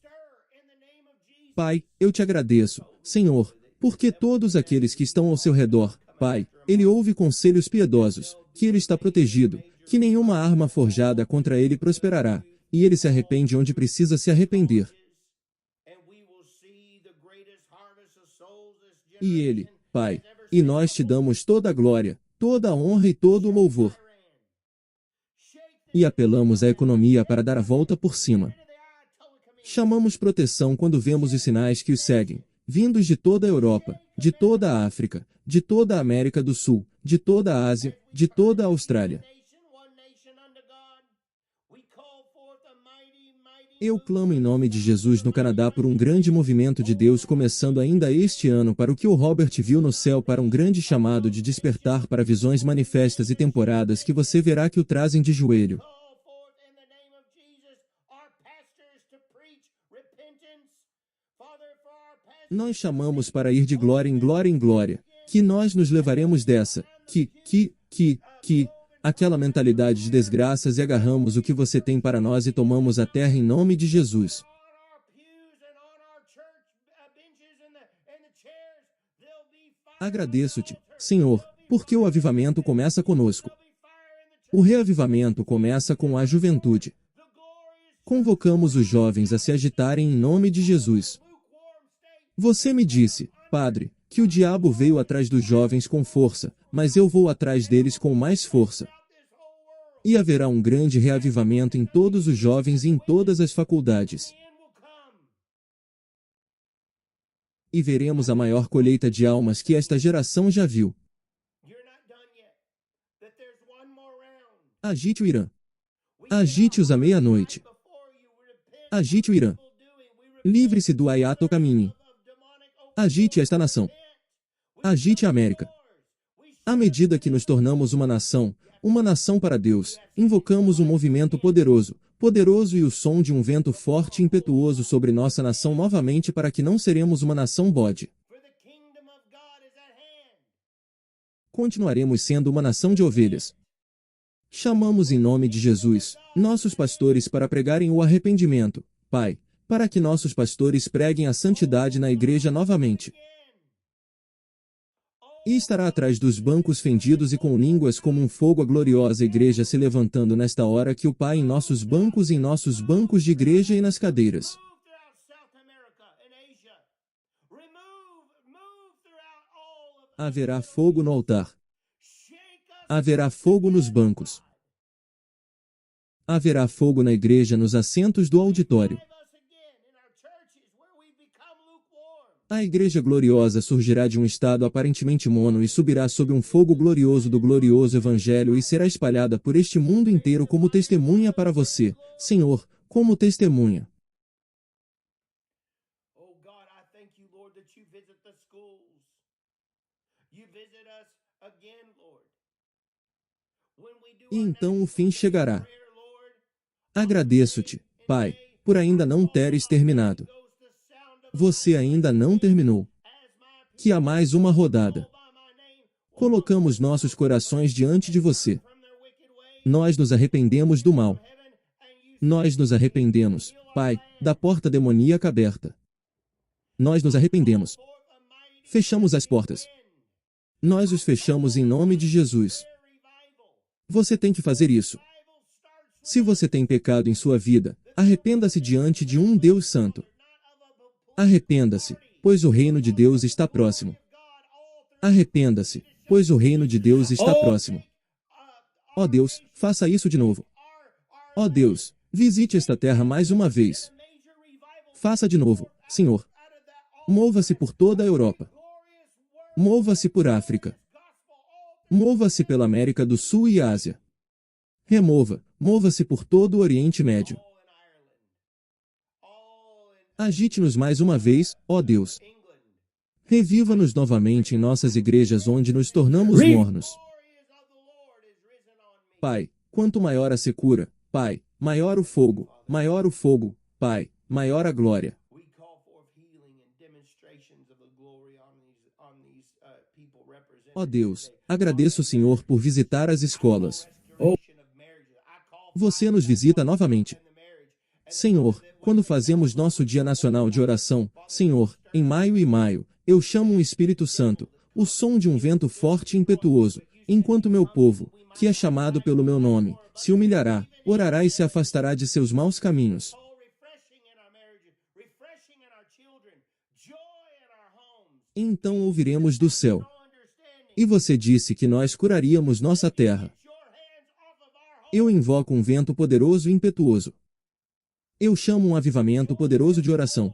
Pai, eu te agradeço, Senhor, porque todos aqueles que estão ao seu redor, Pai, ele ouve conselhos piedosos, que ele está protegido, que nenhuma arma forjada contra ele prosperará, e ele se arrepende onde precisa se arrepender. E ele, Pai, e nós te damos toda a glória, toda a honra e todo o louvor. E apelamos à economia para dar a volta por cima. Chamamos proteção quando vemos os sinais que os seguem, vindos de toda a Europa, de toda a África, de toda a América do Sul, de toda a Ásia, de toda a Austrália. Eu clamo em nome de Jesus no Canadá por um grande movimento de Deus começando ainda este ano para o que o Robert viu no céu, para um grande chamado de despertar para visões manifestas e temporadas que você verá que o trazem de joelho. Nós chamamos para ir de glória em glória em glória, que nós nos levaremos dessa, aquela mentalidade de desgraças e agarramos o que você tem para nós e tomamos a terra em nome de Jesus. Agradeço-te, Senhor, porque o avivamento começa conosco. O reavivamento começa com a juventude. Convocamos os jovens a se agitarem em nome de Jesus. Você me disse, Padre, que o diabo veio atrás dos jovens com força, mas eu vou atrás deles com mais força. E haverá um grande reavivamento em todos os jovens e em todas as faculdades. E veremos a maior colheita de almas que esta geração já viu. Agite o Irã. Agite-os à meia-noite. Agite o Irã. Livre-se do Ayatollah Khamenei. Agite esta nação. Agite a América. À medida que nos tornamos uma nação para Deus, invocamos um movimento poderoso, e o som de um vento forte e impetuoso sobre nossa nação novamente para que não seremos uma nação bode. Continuaremos sendo uma nação de ovelhas. Chamamos em nome de Jesus, nossos pastores para pregarem o arrependimento, Pai, para que nossos pastores preguem a santidade na igreja novamente. E estará atrás dos bancos fendidos e com línguas como um fogo a gloriosa igreja se levantando nesta hora que o Pai em nossos bancos de igreja e nas cadeiras. Haverá fogo no altar. Haverá fogo nos bancos. Haverá fogo na igreja nos assentos do auditório. A igreja gloriosa surgirá de um estado aparentemente mono e subirá sob um fogo glorioso do glorioso evangelho e será espalhada por este mundo inteiro como testemunha para você, Senhor, como testemunha. E então o fim chegará. Agradeço-te, Pai, por ainda não teres terminado. Você ainda não terminou. Que há mais uma rodada. Colocamos nossos corações diante de você. Nós nos arrependemos do mal. Nós nos arrependemos, Pai, da porta demoníaca aberta. Nós nos arrependemos. Fechamos as portas. Nós os fechamos em nome de Jesus. Você tem que fazer isso. Se você tem pecado em sua vida, arrependa-se diante de um Deus santo. Arrependa-se, pois o reino de Deus está próximo. Arrependa-se, pois o reino de Deus está próximo. Ó Deus, faça isso de novo. Ó Deus, visite esta terra mais uma vez. Faça de novo, Senhor. Mova-se por toda a Europa. Mova-se por África. Mova-se pela América do Sul e Ásia. Mova-se por todo o Oriente Médio. Agite-nos mais uma vez, ó Deus. Reviva-nos novamente em nossas igrejas onde nos tornamos mornos. Pai, quanto maior a secura, Pai, maior o fogo, Pai, maior a glória. Ó Deus, agradeço o Senhor por visitar as escolas. Você nos visita novamente. Senhor, quando fazemos nosso Dia Nacional de Oração, Senhor, em maio, eu chamo um Espírito Santo, o som de um vento forte e impetuoso, enquanto meu povo, que é chamado pelo meu nome, se humilhará, orará e se afastará de seus maus caminhos. Então ouviremos do céu. E você disse que nós curaríamos nossa terra. Eu invoco um vento poderoso e impetuoso. Eu chamo um avivamento poderoso de oração.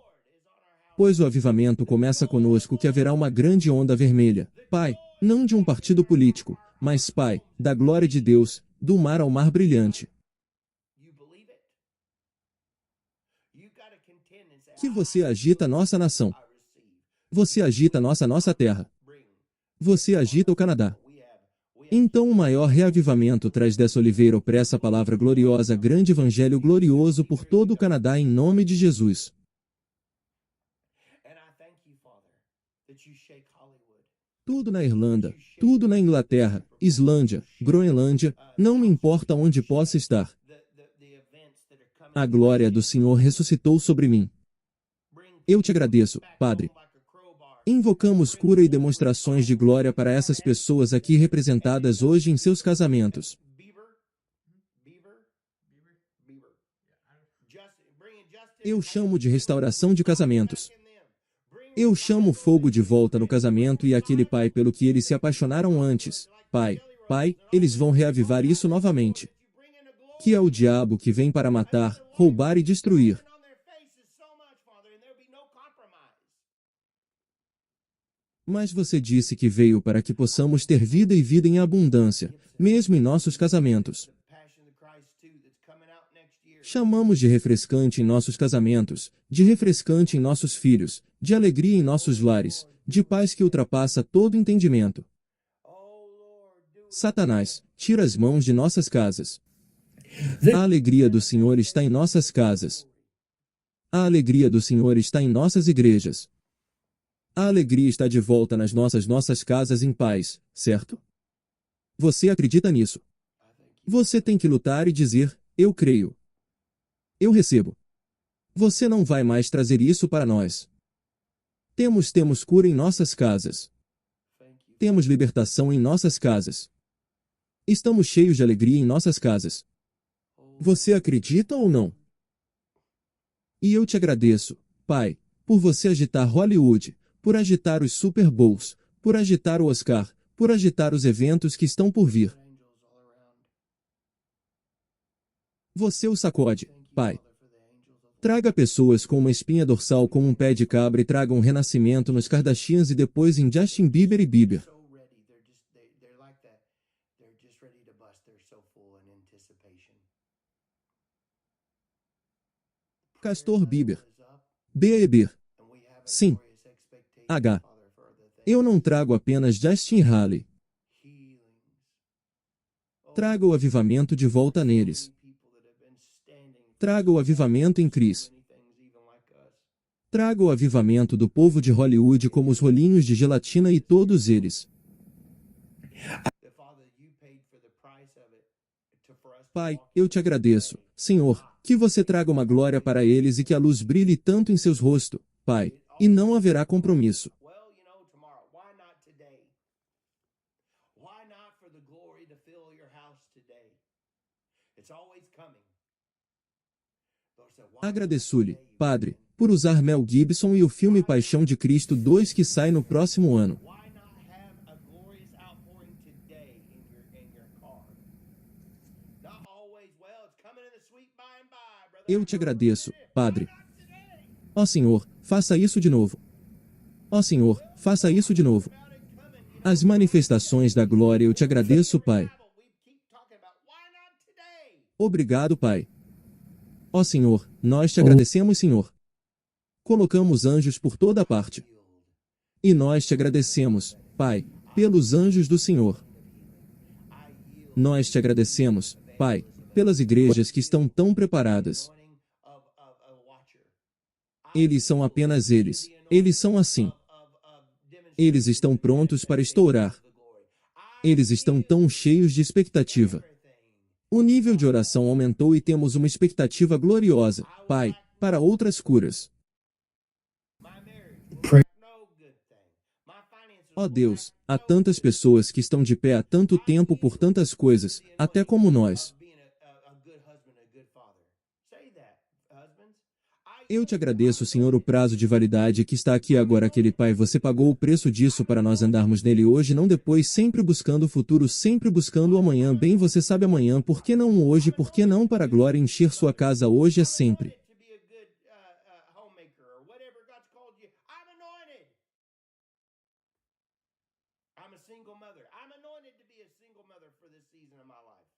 Pois o avivamento começa conosco que haverá uma grande onda vermelha, Pai, não de um partido político, mas, Pai, da glória de Deus, do mar ao mar brilhante. Que você agita nossa nação. Você agita nossa terra. Você agita o Canadá. Então o maior reavivamento traz dessa oliveira opressa a palavra gloriosa, grande evangelho glorioso por todo o Canadá em nome de Jesus. Tudo na Irlanda, tudo na Inglaterra, Islândia, Groenlândia, não me importa onde possa estar. A glória do Senhor ressuscitou sobre mim. Eu te agradeço, Padre. Invocamos cura e demonstrações de glória para essas pessoas aqui representadas hoje em seus casamentos. Eu chamo de restauração de casamentos. Eu chamo o fogo de volta no casamento e aquele pai pelo que eles se apaixonaram antes. Pai, eles vão reavivar isso novamente. Que é o diabo que vem para matar, roubar e destruir. Mas você disse que veio para que possamos ter vida e vida em abundância, mesmo em nossos casamentos. Chamamos de refrescante em nossos casamentos, de refrescante em nossos filhos, de alegria em nossos lares, de paz que ultrapassa todo entendimento. Satanás, tira as mãos de nossas casas. A alegria do Senhor está em nossas casas. A alegria do Senhor está em nossas igrejas. A alegria está de volta nas nossas casas em paz, certo? Você acredita nisso? Você tem que lutar e dizer, eu creio. Eu recebo. Você não vai mais trazer isso para nós. Temos cura em nossas casas. Temos libertação em nossas casas. Estamos cheios de alegria em nossas casas. Você acredita ou não? E eu te agradeço, Pai, por você agitar Hollywood, por agitar os Super Bowls, por agitar o Oscar, por agitar os eventos que estão por vir. Você o sacode, Pai. Traga pessoas com uma espinha dorsal como um pé de cabra e traga um renascimento nos Kardashians e depois em Justin Bieber e Bieber. Castor Bieber. Bieber. Sim. H. Eu não trago apenas Justin Haley. Traga o avivamento de volta neles. Traga o avivamento em Chris. Traga o avivamento do povo de Hollywood como os rolinhos de gelatina e todos eles. Pai, eu te agradeço, Senhor, que você traga uma glória para eles e que a luz brilhe tanto em seus rostos, Pai, e não haverá compromisso. Agradeço-lhe, Padre, por usar Mel Gibson e o filme Paixão de Cristo 2 que sai no próximo ano. Why not have a glorious outpouring today in your car? Not always, well, it's coming in the sweet by and by, brother. Eu te agradeço, Padre. Ó Senhor, faça isso de novo. Ó Senhor, faça isso de novo. As manifestações da glória eu te agradeço, Pai. We keep talking about why not today? Obrigado, Pai. Ó Senhor, nós te agradecemos, Senhor. Colocamos anjos por toda parte. E nós te agradecemos, Pai, pelos anjos do Senhor. Nós te agradecemos, Pai, pelas igrejas que estão tão preparadas. Anointing of a watcher. Eles são apenas eles. Eles são assim. Demonstrating Eles estão prontos para estourar. the glory. Eles estão tão cheios de expectativa. O nível de oração aumentou e temos uma expectativa gloriosa, Pai, para outras curas. My marriage, Pray. no good thing. My finances, Ó Deus, há tantas pessoas que estão de pé há tanto tempo por tantas coisas, até como nós. being a good husband, a good father. Say that, husbands. Eu te agradeço, Senhor, o prazo de validade que está aqui agora. Aquele Pai, você pagou o preço disso para nós andarmos nele hoje, não depois, sempre buscando o futuro, sempre buscando o amanhã. Bem, você sabe amanhã, por que não hoje? Por que não para a glória encher sua casa hoje é sempre? To be a good homemaker or whatever God's called you. I'm anointed. I'm a single mother. I'm anointed to be a single mother for this season of my life.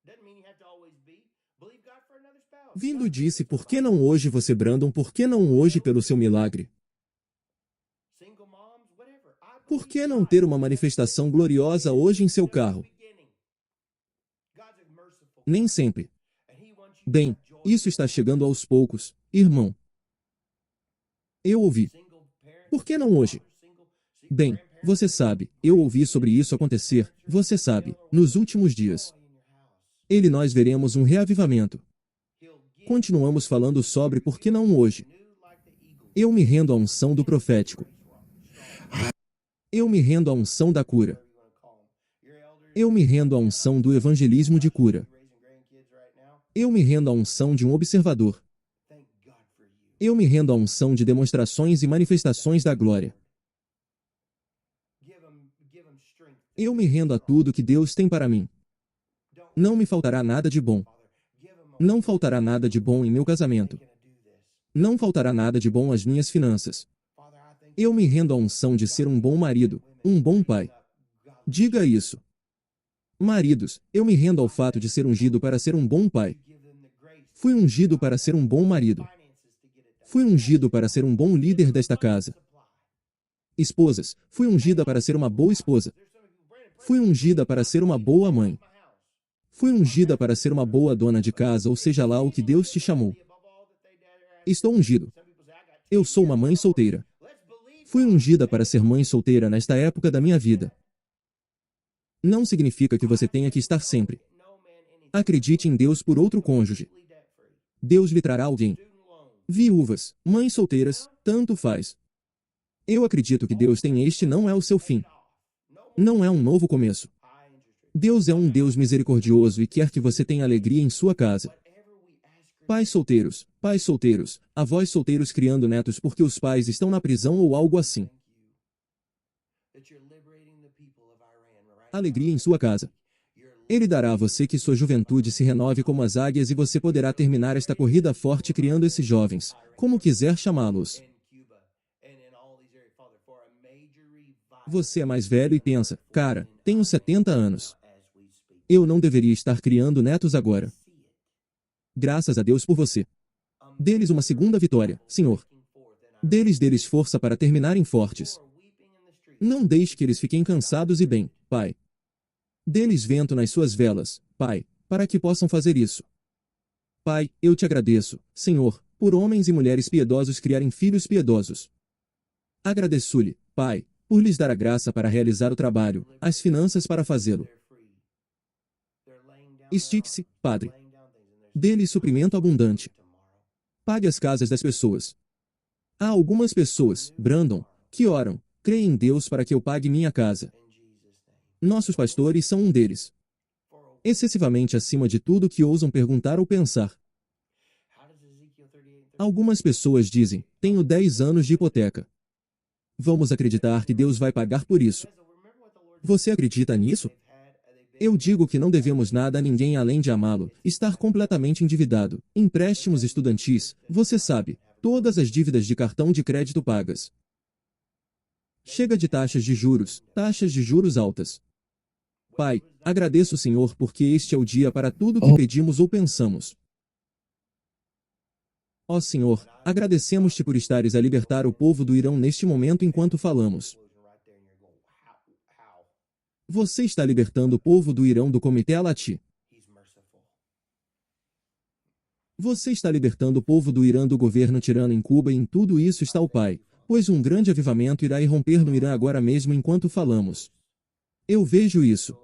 Doesn't mean you have to always be. Believe God for another spouse. Vindo disse, por que não hoje você, Brandon, por que não hoje pelo seu milagre? Single moms, whatever. I Por que não ter uma manifestação gloriosa hoje em seu carro? beginning. God's a merciful. Nem sempre. And he wants you Bem, isso está chegando aos poucos, irmão. Eu ouvi. single parent. Por que não hoje? Single Bem, você sabe, eu ouvi sobre isso acontecer, você sabe, nos últimos dias. in your house. Ele nós veremos um reavivamento. He'll give Continuamos falando sobre por que não hoje. you like the eagle. Eu me rendo à unção do profético. Eu me rendo à unção da cura. You want to call them. Your elders Eu me rendo à unção do evangelismo de cura. raising grandkids right now. Eu me rendo à unção de um observador. Thank God for you. Eu me rendo à unção de demonstrações e manifestações da glória. Give them strength. Eu me rendo a tudo que Deus tem para mim. Don't Não me faltará nada de bom. Father. Give them a Não faltará nada de bom em meu casamento. gonna do this. Não faltará nada de bom às minhas finanças. Father, I thank Eu me rendo à unção de ser um bom marido, um bom pai. God. Diga isso. Maridos, eu me rendo ao fato de ser ungido para ser um bom pai. Give them the grace, Fui ungido para ser um bom marido. finances to get it done. Fui ungido para ser um bom líder desta casa. Supply. Esposas, fui ungida para ser uma boa esposa. There's some of you, Brandon, Fui ungida para ser uma boa mãe. my house. Fui ungida para ser uma boa dona de casa, ou seja lá o que Deus te chamou. Above all that they did, or Estou ungido. some people say, I got Eu sou uma mãe solteira. Let's believe Fui ungida para ser mãe solteira nesta época da minha vida. Não significa que você tenha que estar sempre. no man anything. Acredite em Deus por outro cônjuge. Completely debt free. Deus lhe trará alguém. Student loan. Viúvas, mães solteiras, tanto faz. Eu acredito que Deus tem este não é o seu fim. Não é um novo começo. High interest rate. Deus é um Deus misericordioso e quer que você tenha alegria em sua casa. Whatever we ask Pais solteiros, avós solteiros criando netos porque os pais estão na prisão ou algo assim. that you're liberating the people of Iran right Alegria em sua casa. You're Ele dará a você que sua juventude se renove como as águias e você poderá terminar esta corrida forte criando esses jovens, como quiser chamá-los. in Cuba and in all these areas, Father, for a major revival Você é mais velho e pensa, cara, tenho 70 anos. as we speak. Eu não deveria estar criando netos agora. See it. Graças a Deus por você. Deles uma segunda vitória, Senhor. Looking forth in Deles força para terminarem fortes. our weeping in the street. Não deixe que eles fiquem cansados e bem, Pai. Deles vento nas suas velas, Pai, para que possam fazer isso. Pai, eu te agradeço, Senhor, por homens e mulheres piedosos criarem filhos piedosos. Agradeço-lhe, Pai, por lhes dar a graça para realizar o trabalho, as finanças para fazê-lo. They're free. They're laying down their Estique-se, Padre. laying down things and they're Dê-lhes suprimento abundante. tomorrow. Pague as casas das pessoas. Há algumas pessoas, Brandon, que oram, creem em Deus para que eu pague minha casa. In Jesus' name. Nossos pastores são um deles. For a Excessivamente acima de tudo que ousam perguntar ou pensar. Algumas pessoas dizem, tenho 10 anos de hipoteca. Vamos acreditar que Deus vai pagar por isso. Você acredita nisso? Eu digo que não devemos nada a ninguém além de amá-lo, estar completamente endividado, empréstimos estudantis, você sabe, todas as dívidas de cartão de crédito pagas. Chega de taxas de juros altas. Pai, agradeço o Senhor porque este é o dia para tudo que pedimos ou pensamos. Ó Senhor, agradecemos-te por estares a libertar o povo do Irão neste momento enquanto falamos. Você está libertando o povo do Irão do Comitê Alati. Você está libertando o povo do Irã do governo tirano em Cuba e em tudo isso está o Pai, pois um grande avivamento irá irromper no Irã agora mesmo enquanto falamos. Eu vejo isso.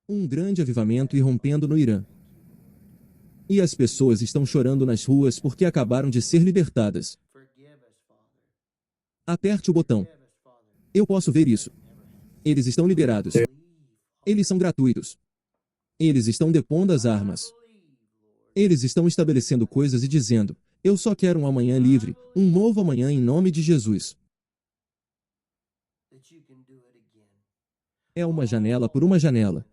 Um grande avivamento irrompendo no Irã. E as pessoas estão chorando nas ruas porque acabaram de ser libertadas. Aperte o botão. Eu posso ver isso. Eles estão liberados. Eles são gratuitos. Eles estão depondo as armas. Eles estão estabelecendo coisas e dizendo, eu só quero um amanhã livre, um novo amanhã em nome de Jesus. É uma janela por uma janela.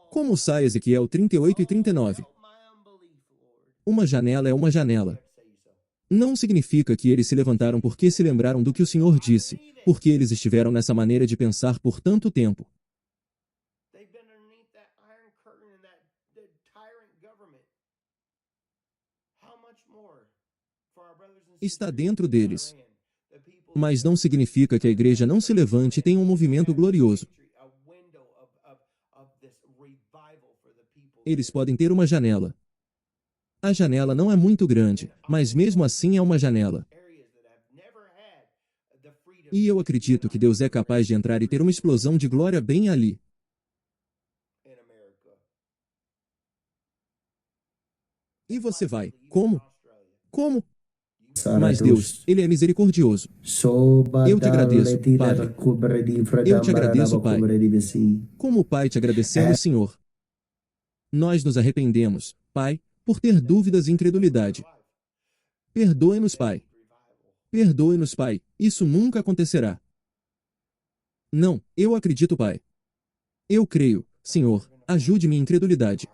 Como sai Ezequiel 38 e 39? Uma janela é uma janela. Não significa que eles se levantaram porque se lembraram do que o Senhor disse, porque eles estiveram nessa maneira de pensar por tanto tempo. Está dentro deles. Mas não significa que a igreja não se levante e tenha um movimento glorioso. Eles podem ter uma janela. A janela não é muito grande, mas mesmo assim é uma janela. E eu acredito que Deus é capaz de entrar e ter uma explosão de glória bem ali. E você vai, como? Como? Mas Deus, Ele é misericordioso. Eu te agradeço, Pai. Eu te agradeço, Pai. Como Pai te agradecemos, Senhor. Nós nos arrependemos, Pai, por ter dúvidas e incredulidade. Perdoe-nos, Pai. Perdoe-nos, Pai. Isso nunca acontecerá. Não, eu acredito, Pai. Eu creio, Senhor, ajude minha incredulidade.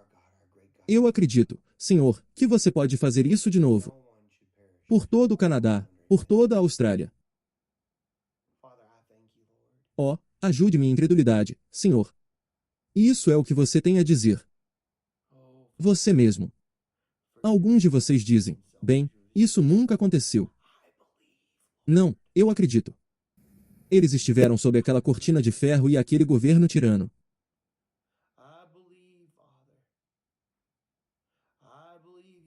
Eu acredito, Senhor, que você pode fazer isso de novo. Por todo o Canadá, por toda a Austrália. Ó, ajude minha incredulidade, Senhor. Isso é o que você tem a dizer. Você mesmo. Alguns de vocês dizem, bem, isso nunca aconteceu. Não, eu acredito. Eles estiveram sob aquela cortina de ferro e aquele governo tirano.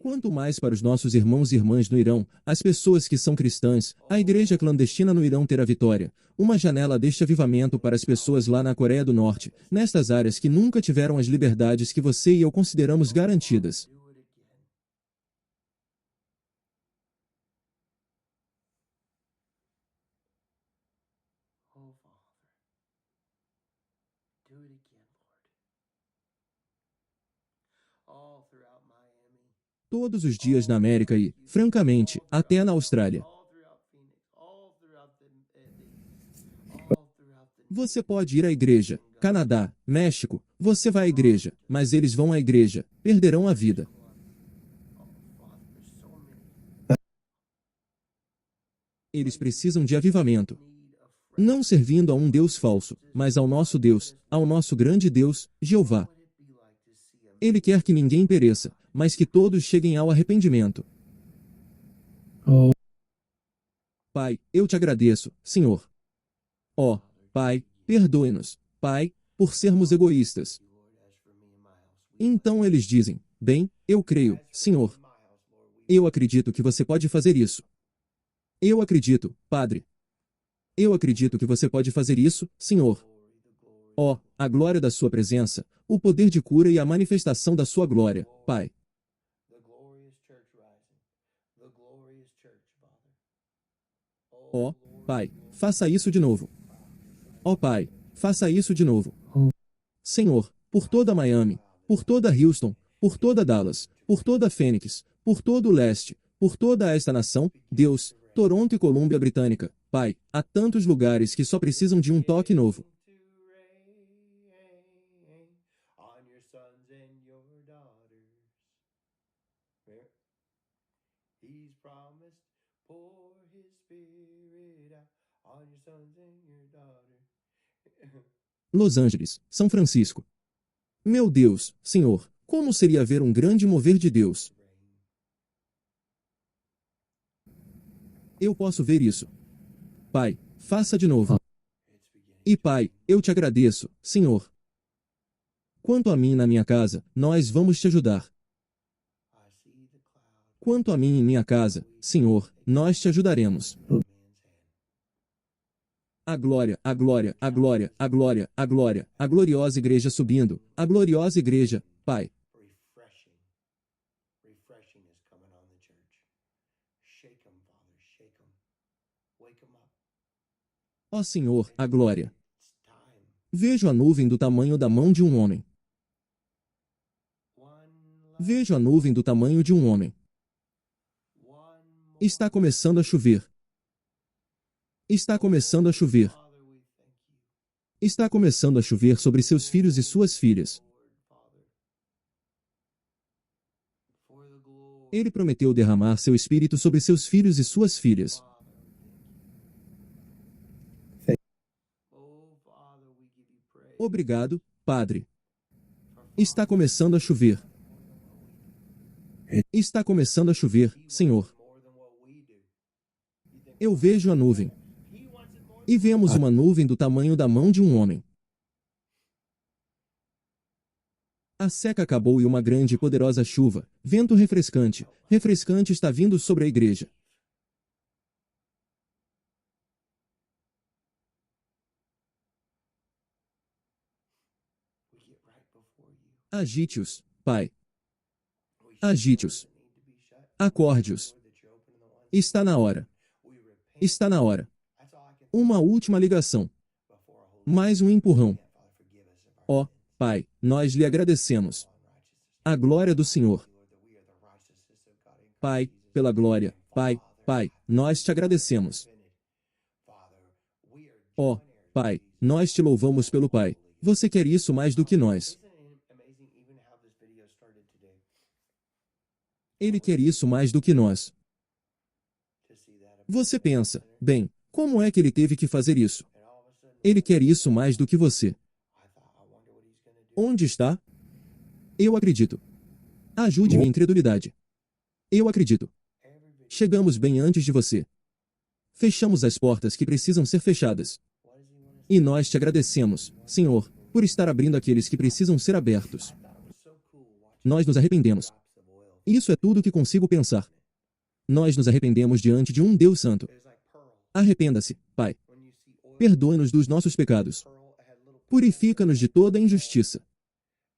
Quanto mais para os nossos irmãos e irmãs no Irão, as pessoas que são cristãs, a igreja clandestina no Irão terá vitória. Uma janela deste avivamento para as pessoas lá na Coreia do Norte, nestas áreas que nunca tiveram as liberdades que você e eu consideramos garantidas. Todos os dias na América e, francamente, até na Austrália. Você pode ir à igreja, Canadá, México, você vai à igreja, mas eles vão à igreja, perderão a vida. Eles precisam de avivamento. Não servindo a um Deus falso, mas ao nosso Deus, ao nosso grande Deus, Jeová. Ele quer que ninguém pereça, mas que todos cheguem ao arrependimento. Pai, eu te agradeço, Senhor. Ó, Pai, perdoe-nos, Pai, por sermos egoístas. Então eles dizem, bem, eu creio, Senhor. Eu acredito que você pode fazer isso. Eu acredito, Padre. Eu acredito que você pode fazer isso, Senhor. Ó, a glória da sua presença, o poder de cura e a manifestação da sua glória, Pai. Ó, Pai, faça isso de novo. Ó Pai, faça isso de novo. Senhor, por toda Miami, por toda Houston, por toda Dallas, por toda Phoenix, por todo o leste, por toda esta nação, Deus, Toronto e Colômbia Britânica. Pai, há tantos lugares que só precisam de um toque novo. On your sons and your daughters. He's promised pour his spirit out on your sons and your daughters. Los Angeles, São Francisco. Meu Deus, Senhor, como seria ver um grande mover de Deus? Eu posso ver isso. Pai, faça de novo. E Pai, eu te agradeço, Senhor. Quanto a mim e na minha casa, nós vamos te ajudar. Quanto a mim e minha casa, Senhor, nós te ajudaremos. A glória, a glória, a glória, a glória, a glória, a gloriosa igreja subindo, a gloriosa igreja, Pai. Refreshing is coming on the church. Shake 'em, Father, shake 'em. Wake 'em up. Ó Senhor, a glória. It's time. Vejo a nuvem do tamanho da mão de um homem. Vejo a nuvem do tamanho de um homem. Está começando a chover. Está começando a chover. Father, we thank you. Está começando a chover sobre seus filhos e suas filhas. Father. For the glory. Ele prometeu derramar seu espírito sobre seus filhos e suas filhas. Oh, Father, we give you praise. Obrigado, Padre. Está começando a chover. Está começando a chover, Senhor. More than what we do. Eu vejo a nuvem. He wants it more. E vemos uma nuvem do tamanho da mão de um homem. A seca acabou e uma grande e poderosa chuva, vento refrescante, refrescante está vindo sobre a igreja. We get right before you. Agite-os, Pai. We shut Agite-os. doors that need to be shut. Acorde-os. That you're opening the ones. Está na hora. We repent. Está na hora. That's all I can Uma última ligação. before a holy Mais um empurrão. Father, forgive us of our Ó, Pai, nós lhe agradecemos. unrighteousness. A glória do Senhor. Lord, that we are the righteousness of God in Pai, Christ Jesus. pela glória. Pai, Pai, nós te agradecemos. Father, we are Ó, joint heirs. Pai, nós te louvamos pelo Pai. Você quer isso mais do que nós. Isn't it amazing even how this video started today? Ele quer isso mais do que nós. To see that Você pensa, bem, como é que ele teve que fazer isso? and all of a sudden Ele quer isso mais do que você. I thought, I wonder what he's gonna do. Onde está? Eu acredito. Ajude minha incredulidade. Eu acredito. Every video, Chegamos bem antes de você. Fechamos as portas que precisam ser fechadas. what does he want us E nós te agradecemos, Senhor, por estar abrindo aqueles que precisam ser abertos. I thought it was so cool watching Nós nos arrependemos. drops of oil. Isso é tudo que consigo pensar. Nós nos arrependemos diante de um Deus Santo. It was like pearl. Arrependa-se, Pai. When you see oil, Perdoe-nos dos nossos pecados. pearl had little Purifica-nos de toda injustiça.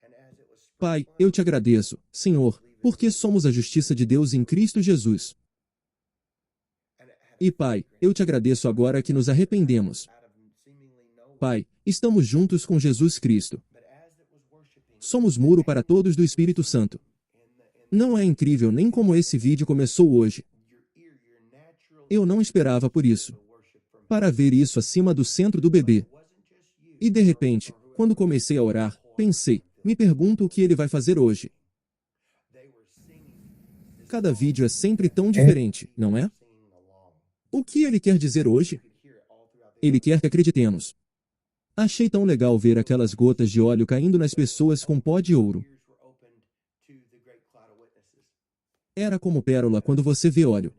and as it was Pai, eu te agradeço, Senhor, porque somos a justiça de Deus em Cristo Jesus. and it had E Pai, eu te agradeço agora que nos arrependemos. out of seemingly nowhere. Pai, estamos juntos com Jesus Cristo. But as it was worshiping Somos muro para todos do Espírito Santo. Não é incrível nem como esse vídeo começou hoje. your ear, your natural Eu não esperava por isso. worship from Para ver isso acima do centro do bebê. wasn't just you. E de repente, quando comecei a orar, pensei, me pergunto o que ele vai fazer hoje. They were singing, Cada vídeo é sempre tão diferente, não é? singing along. O que ele quer dizer hoje? You could hear it all throughout the Ele quer que acreditemos. Achei tão legal ver aquelas gotas de óleo caindo nas pessoas com pó de ouro. ears were opened to the great cloud of witnesses. Era como pérola quando você vê óleo.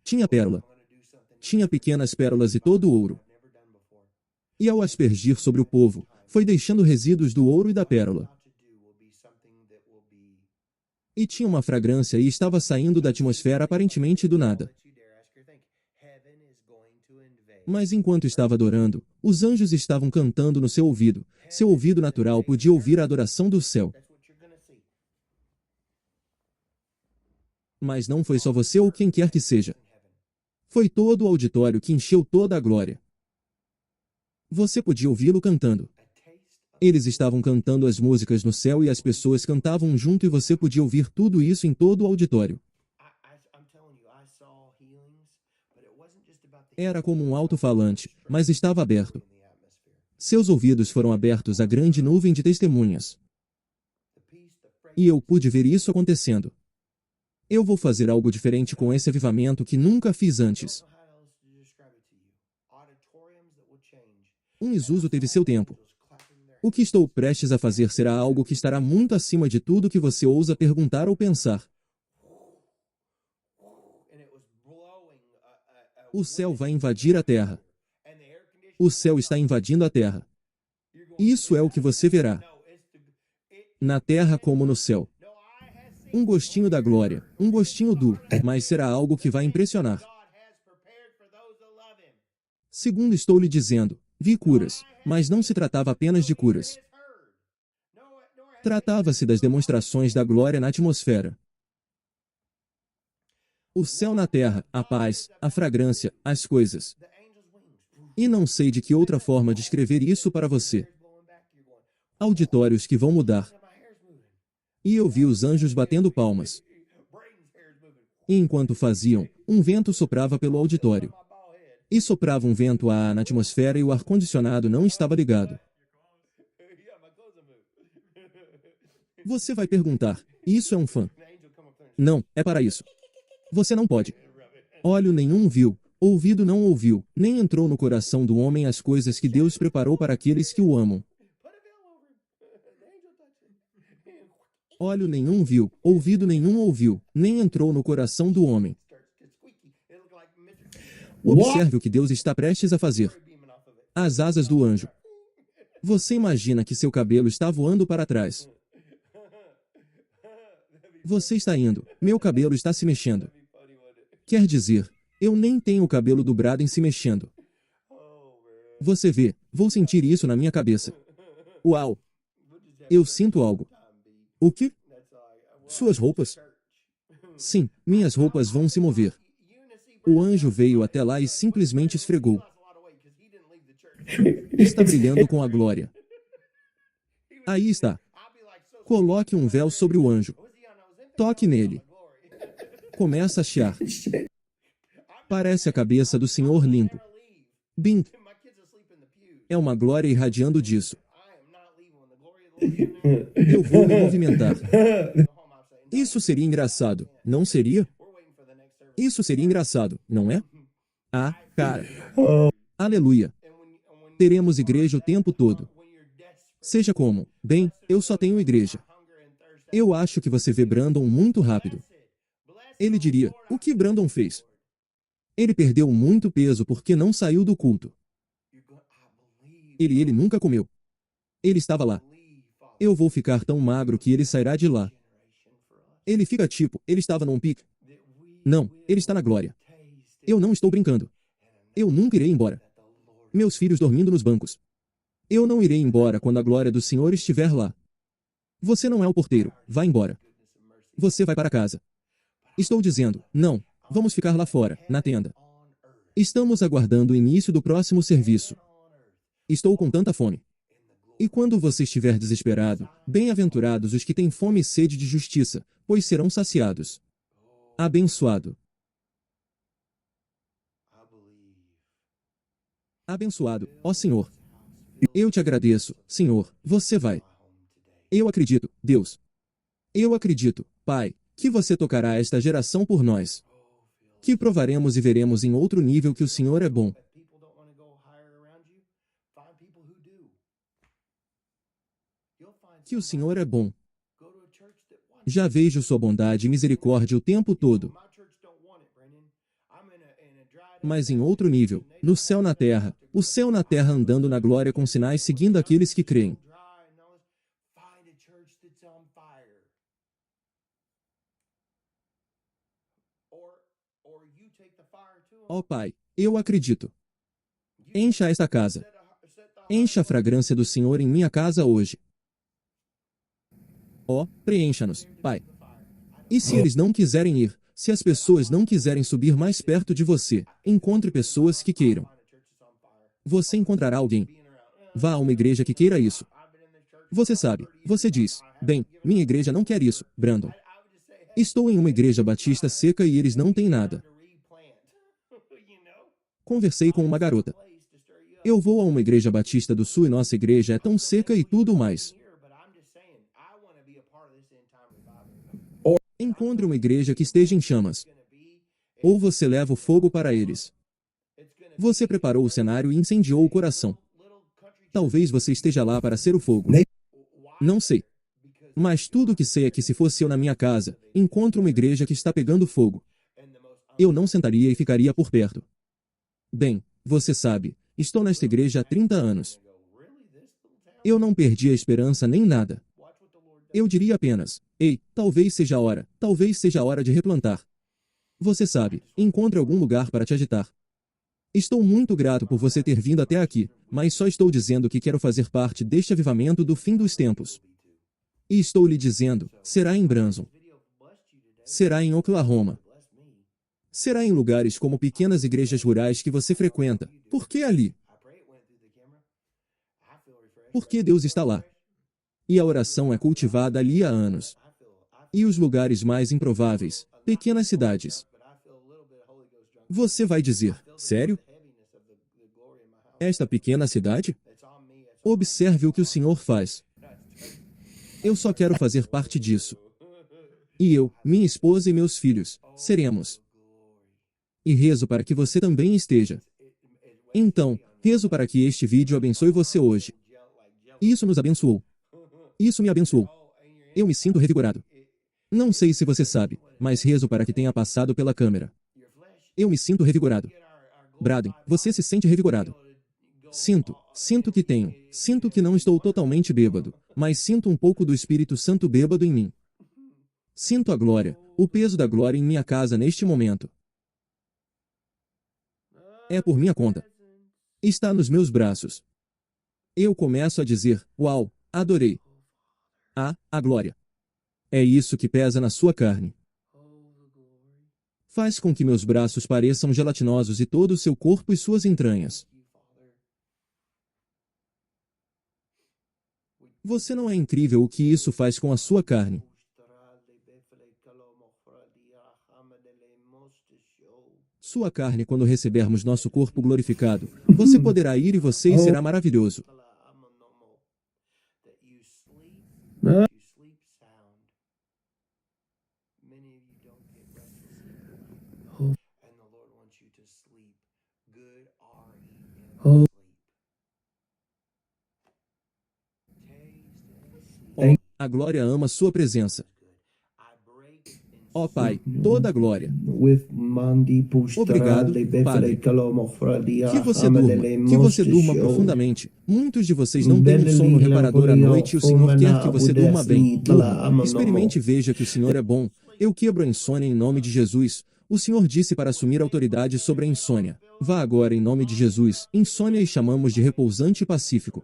Tinha pérola. I'm gonna do something Tinha pequenas pérolas e todo o ouro. I've never done before. E ao aspergir sobre o povo, foi deixando resíduos do ouro e da pérola. About to do will be something that will be E tinha uma fragrância e estava saindo da atmosfera aparentemente do nada. that you dare ask or think. Heaven is going to invade. Mas enquanto estava adorando, os anjos estavam cantando no seu ouvido. Seu ouvido natural podia ouvir a adoração do céu. That's what you're gonna see. Mas não foi só você ou quem quer que seja. Foi todo o auditório que encheu toda a glória. Você podia ouvi-lo cantando. A taste of Eles estavam cantando as músicas no céu e as pessoas cantavam junto e você podia ouvir tudo isso em todo o auditório. I'm telling you, I saw healings, but it wasn't just about the Era como um alto-falante, mas estava aberto. in the atmosphere. Seus ouvidos foram abertos à grande nuvem de testemunhas. The peace, the E eu pude ver isso acontecendo. Eu vou fazer algo diferente com esse avivamento que nunca fiz antes. know how else to describe it to you. Auditoriums that will change. Um Isuzu teve seu tempo. Angels clapping their O que estou prestes a fazer será algo que estará muito acima de tudo que você ousa perguntar ou pensar. and it was blowing O céu vai invadir a terra. and the air conditioning. O céu está invadindo a terra. You're going, Isso é o que você verá. no, it's the it, Na terra como no céu. no eye has seen, Um gostinho da glória. Um gostinho do. Mas será algo que vai impressionar. God has prepared for those that love him. Segundo estou lhe dizendo, vi curas. Mas não se tratava apenas de curas. Has heard. Nor has Tratava-se das demonstrações da glória na atmosfera. O céu na terra, a paz, a fragrância, as coisas. the angel's wings. E não sei de que outra forma descrever isso para você. Hair's blowing back. You're going, Auditórios que vão mudar. my hair's moving. E eu vi os anjos batendo palmas. Braden's hair's moving. E enquanto faziam, um vento soprava pelo auditório. My bald head. E soprava um vento a ar na atmosfera e o ar-condicionado não estava ligado. Yeah, my clothes are moving. Você vai perguntar, isso é um fã? The angel come up there and Não, é para isso. Você não pode. Olho nenhum viu, ouvido não ouviu, nem entrou no coração do homem as coisas que Deus preparou para aqueles que o amam. put a veil over him. The angel touched him. Olho nenhum viu, ouvido nenhum ouviu, nem entrou no coração do homem. Starts to get squeaky. It looked like Mr. Observe o que Deus está prestes a fazer. beaming off of it. As asas do anjo. Você imagina que seu cabelo está voando para trás. Você está indo. Meu cabelo está se mexendo. Funny, wasn't it? Quer dizer, eu nem tenho o cabelo do Braden se mexendo. Oh, man. Você vê, vou sentir isso na minha cabeça. Uau! What does that Eu sinto algo. time be? O que? That's like, Suas roupas? Sim, minhas roupas vão se mover. Eunice O anjo veio até lá e simplesmente esfregou. lost a lot of weight because he didn't leave the church. Está brilhando com a glória. Aí está. I'll be like, so Coloque um véu sobre o anjo. was he on? I was in Toque nele. glory. Começa a chiar. Parece a cabeça do Senhor limpo. Leave. Bim, My kid's asleep in the pew. é uma glória irradiando disso. I am not leaving when the glory of the Lord is in there. Eu vou me movimentar. Go home, I'm saying, Isso seria engraçado, não seria? we're waiting for the next service. Isso seria engraçado, não é? Ah, cara. Aleluia. And when Teremos igreja o tempo todo. when you're desperate, Seja como, bem, eu só tenho igreja. hunger and thirst, Eu acho que você vê Brandon muito rápido. bless Ele diria, o que Brandon fez? Ele perdeu muito peso porque não saiu do culto. you go, I believe, Ele nunca comeu. Ele estava lá. believe, Father, Eu vou ficar tão magro que ele sairá de lá. generation for us, Ele fica tipo, ele estava num pique. that we Não, ele está na glória. taste Eu não estou brincando. Eu nunca irei embora. the Lord. Meus filhos dormindo nos bancos. Eu não irei embora quando a glória do Senhor estiver lá. Você não é o porteiro. Vá embora. Você vai para casa. Estou dizendo, não. Vamos ficar lá fora, na tenda. On earth, Estamos aguardando o início do próximo serviço. on earth, Estou com tanta fome. E quando você estiver desesperado, bem-aventurados os que têm fome e sede de justiça, pois serão saciados. Abençoado. I believe. Abençoado, ó Senhor. Eu te agradeço, Senhor, você vai. My home today. Eu acredito, Deus. Eu acredito, Pai, que você tocará esta geração por nós. Que provaremos e veremos em outro nível que o Senhor é bom. If people don't want to go higher around you, find people who do. You'll find Que o somebody. Senhor é bom. Go to a church that wants Já vejo sua bondade e misericórdia o tempo todo. My church don't want it, Brendan. I'm in a dried up Mas em outro nível, no céu na terra, o céu na terra andando na glória com sinais seguindo aqueles que creem. dry and all this. Find a church that's on fire. Or you take the fire to 'em. Ó Pai, eu acredito. Encha esta casa. Set the Encha a fragrância do Senhor em minha casa hoje. Ó, preencha-nos, Pai. E se eles não quiserem ir, se as pessoas não quiserem subir mais perto de você, encontre pessoas que queiram. find a church that's on fire. Você encontrará alguém. Being around. Vá a uma igreja que queira isso. I've been in this Você sabe, você diz, bem, minha igreja não quer isso, Brandon. Estou em uma igreja batista seca e eles não têm nada. Conversei com uma garota. Eu vou a uma igreja batista do sul e nossa igreja é tão seca e tudo mais. Encontre uma igreja que esteja em chamas. Ou você leva o fogo para eles. Você preparou o cenário e incendiou o coração. Talvez você esteja lá para ser o fogo. Não sei. Mas tudo o que sei é que se fosse eu na minha casa, encontro uma igreja que está pegando fogo. Eu não sentaria e ficaria por perto. Bem, você sabe, estou nesta igreja há 30 anos. Eu não perdi a esperança nem nada. Eu diria apenas, ei, talvez seja a hora de replantar. Você sabe, encontre algum lugar para te agitar. Estou muito grato por você ter vindo até aqui, mas só estou dizendo que quero fazer parte deste avivamento do fim dos tempos. E estou lhe dizendo, será em Branson. Será em Oklahoma. Será em lugares como pequenas igrejas rurais que você frequenta. Por que ali? Porque Deus está lá. E a oração é cultivada ali há anos. E os lugares mais improváveis, pequenas cidades. Você vai dizer, sério? Esta pequena cidade? Observe o que o Senhor faz. Eu só quero fazer parte disso. E eu, minha esposa e meus filhos, seremos. E rezo para que você também esteja. Então, rezo para que este vídeo abençoe você hoje. Isso nos abençoou. Isso me abençoou. Eu me sinto revigorado. Não sei se você sabe, mas rezo para que tenha passado pela câmera. Eu me sinto revigorado. Braden, você se sente revigorado? Sinto que tenho. Sinto que não estou totalmente bêbado, mas sinto um pouco do Espírito Santo bêbado em mim. Sinto a glória, o peso da glória em minha casa neste momento. É por minha conta. Está nos meus braços. Eu começo a dizer, uau, adorei. Ah, a glória. É isso que pesa na sua carne. Faz com que meus braços pareçam gelatinosos e todo o seu corpo e suas entranhas. Você não é incrível o que isso faz com a sua carne? Sua carne quando recebermos nosso corpo glorificado. Você poderá ir e você será maravilhoso. Oh, a glória ama sua presença. Ó Pai, toda a glória. Obrigado, Padre. Que você durma profundamente. Muitos de vocês não têm um sono reparador à noite e o Senhor quer que você durma bem. Durma. Experimente e veja que o Senhor é bom. Eu quebro a insônia em nome de Jesus. O Senhor disse para assumir autoridade sobre a insônia. Vá agora em nome de Jesus. Insônia e chamamos de repousante e pacífico.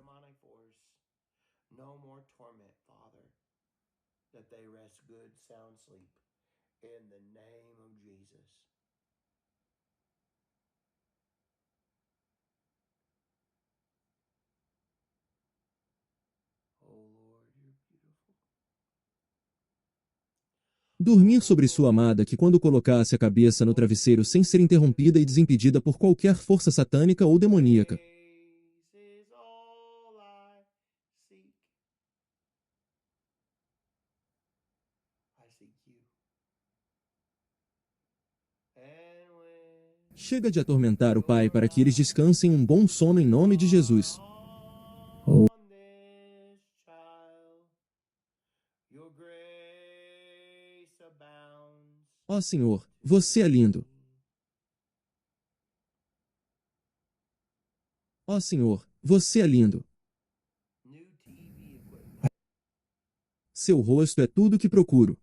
In the name of Jesus. Oh Lord, you're beautiful. Dormir sobre sua amada que quando colocasse a cabeça no travesseiro sem ser interrompida e desimpedida por qualquer força satânica ou demoníaca. Praise is all I seek. I seek you. And when Chega de atormentar o Pai para que eles descansem um bom sono em nome de Jesus. on this child, your grace abounds. Ó Senhor, você é lindo. Ó Senhor, você é lindo. New TV equipment, Seu rosto é tudo que procuro.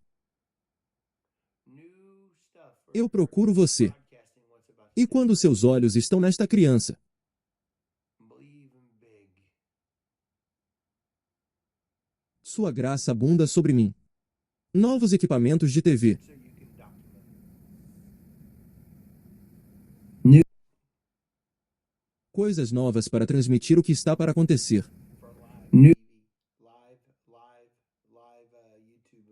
new stuff for Eu procuro você. broadcasting what's about E quando seus olhos estão nesta criança, believing big. sua graça abunda sobre mim. Novos equipamentos de TV. So you can document. Coisas novas para transmitir o que está para acontecer. For live TV, live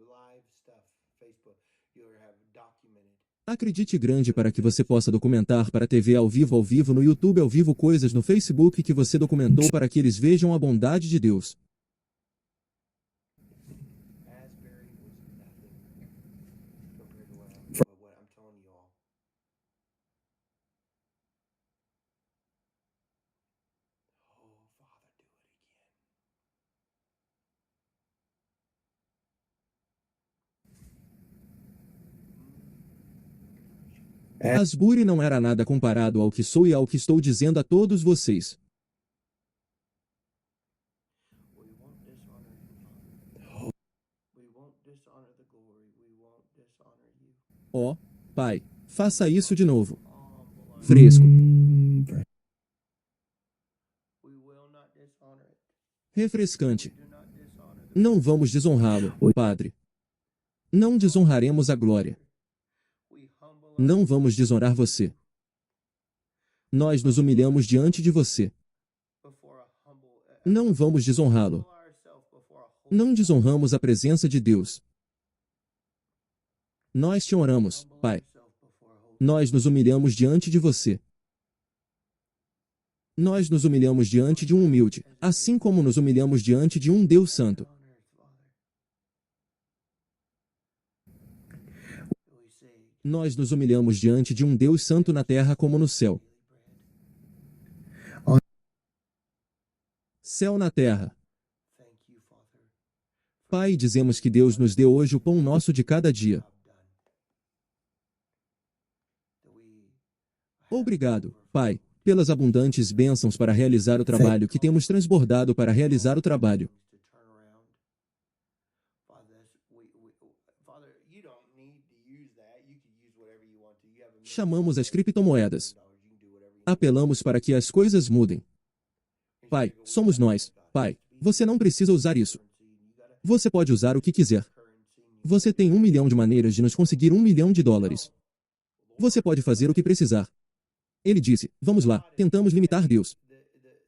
live stuff, Facebook, you'll have documented. Acredite grande para que você possa documentar para a TV ao vivo, no YouTube ao vivo, coisas no Facebook que você documentou para que eles vejam a bondade de Deus. Asbury was nothing compared to what I'm telling you all. Oh, Father, do it again. Asbury não era nada comparado ao que sou e ao que estou dizendo a todos vocês. We won't dishonor you, Father. We won't dishonor the glory. We won't dishonor you. Ó, Pai, faça isso de novo. Humble us. Fresco. We will not dishonor it. Refrescante. Do not dishonor the Não vamos desonrá-lo, Padre. Não desonraremos a glória. we humble Não vamos desonrar você. Nós nos humilhamos diante de você. before a humble Não vamos desonrá-lo. humble ourselves before a holy Não desonramos a presença de Deus. Nós te honramos, Pai. ourselves before a holy Nós nos humilhamos diante de você. Nós nos humilhamos diante de um humilde, assim como nos humilhamos diante de um Deus santo. on earth, Father. We say Nós nos humilhamos diante de um Deus santo na terra como no céu. Céu na terra. thank you, Father. Pai, dizemos que Deus nos deu hoje o pão nosso de cada dia. Job done. That we Obrigado, Pai, pelas abundantes bênçãos para realizar o trabalho que temos transbordado para realizar o trabalho. to turn around. Father, you don't need to use that. You can use whatever you want to. You have a Chamamos as criptomoedas. $1 million. You can do whatever you Apelamos para que as coisas mudem. Pai, somos nós. Pai, você não precisa usar isso. Você pode usar o que quiser. Você tem 1 milhão de maneiras de nos conseguir $1 milhão. Você pode fazer o que precisar. Ele disse, vamos lá, tentamos limitar Deus.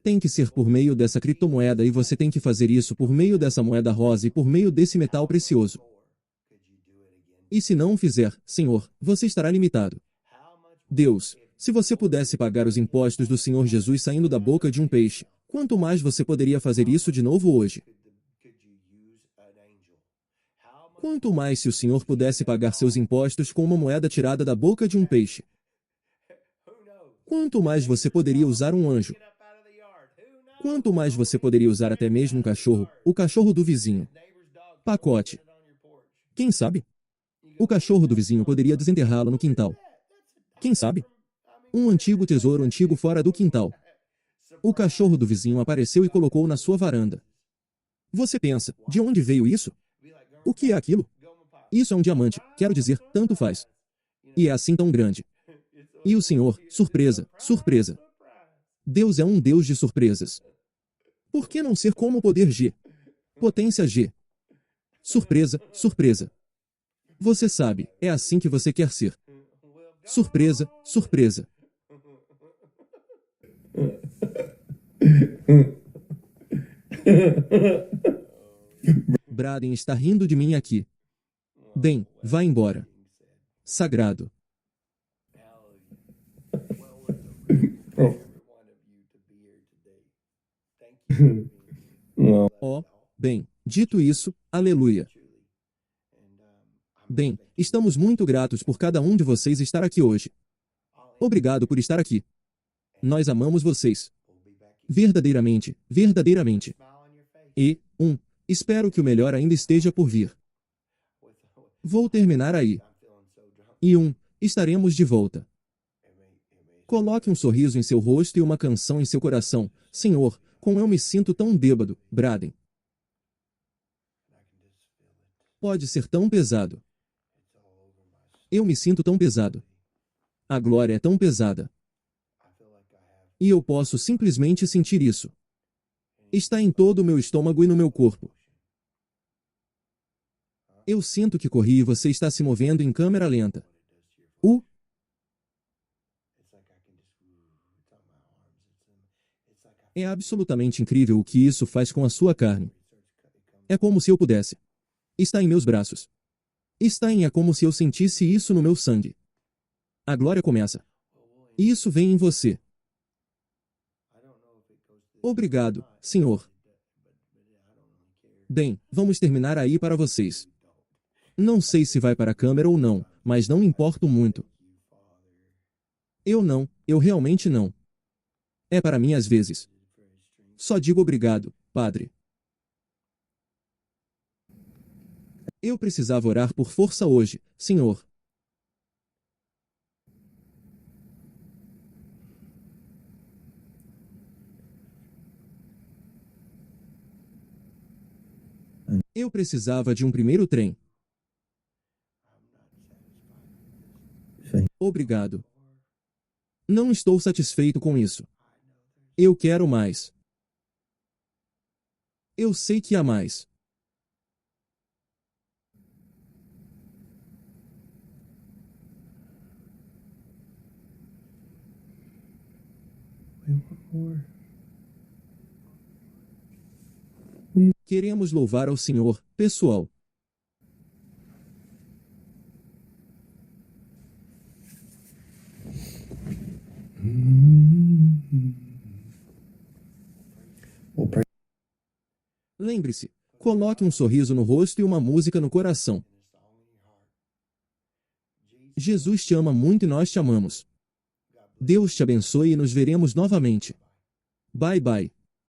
Tem que ser por meio dessa criptomoeda e você tem que fazer isso por meio dessa moeda rosa e por meio desse metal precioso. could you do it again? E se não o fizer, Senhor, você estará limitado. How much Deus, se você pudesse pagar os impostos do Senhor Jesus saindo da boca de um peixe, quanto mais você poderia fazer isso de novo hoje? could you use an angel? How much Quanto mais se o Senhor pudesse pagar seus impostos com uma moeda tirada da boca de um peixe? who knows? Quanto mais você poderia usar um anjo? Get up out of the yard. Who knows? Quanto mais você poderia usar até mesmo um cachorro, o cachorro do vizinho? Neighbor's dog. Pacote. Put it on your porch. Quem sabe? O cachorro do vizinho poderia desenterrá-lo no quintal. Quem sabe? Um antigo tesouro antigo fora do quintal. O cachorro do vizinho apareceu e colocou na sua varanda. Você pensa, de onde veio isso? Be like, O que é aquilo? Goma pie. Isso é um diamante, quero dizer, tanto faz. E é assim tão grande. E o Senhor, surpresa, surpresa. Deus é um Deus de surpresas. Por que não ser como o poder G? Potência G. Surpresa, surpresa. Você sabe, é assim que você quer ser. Surpresa, surpresa. Braden está rindo de mim aqui. Bem, vá embora. Sagrado. Well, it's a privilege for every one of you to be here today. Thank you for being here. Oh, bem, dito isso, aleluia. Truly. And Bem, estamos muito gratos por cada um de vocês estar aqui hoje. Obrigado por estar aqui. Nós amamos vocês. we'll be back. Verdadeiramente, verdadeiramente. Smile on your face. E, espero que o melhor ainda esteja por vir. With, Vou terminar aí. I'm feeling so drunk. E estaremos de volta. It may Coloque um sorriso em seu rosto e uma canção em seu coração. Senhor, como eu me sinto tão bêbado, Braden. I can just feel it. Pode ser tão pesado. It's all over my. Eu me sinto tão pesado. A glória é tão pesada. I feel like I have. E eu posso simplesmente sentir isso. Está em todo o meu estômago e no meu corpo. Eu sinto que corri e você está se movendo em câmera lenta. O It's like I can just. It's on my arms. It's like I é absolutamente incrível o que isso faz com a sua carne. starts cutting. É como se eu pudesse. Está em meus braços. É como se eu sentisse isso no meu sangue. A glória começa. E isso vem em você. Obrigado, Senhor. Bem, vamos terminar aí para vocês. Não sei se vai para a câmera ou não, mas não me importo muito. Eu realmente não. É para mim às vezes. Só digo obrigado, Padre. Eu precisava orar por força hoje, Senhor. Eu precisava de um primeiro trem. Obrigado. Não estou satisfeito com isso. Eu quero mais. Eu sei que há mais. We want more. Queremos louvar ao Senhor, pessoal. We'll pray. Lembre-se, coloque um sorriso no rosto e uma música no coração. Jesus te ama muito e nós te amamos. Deus te abençoe e nos veremos novamente. Bye bye.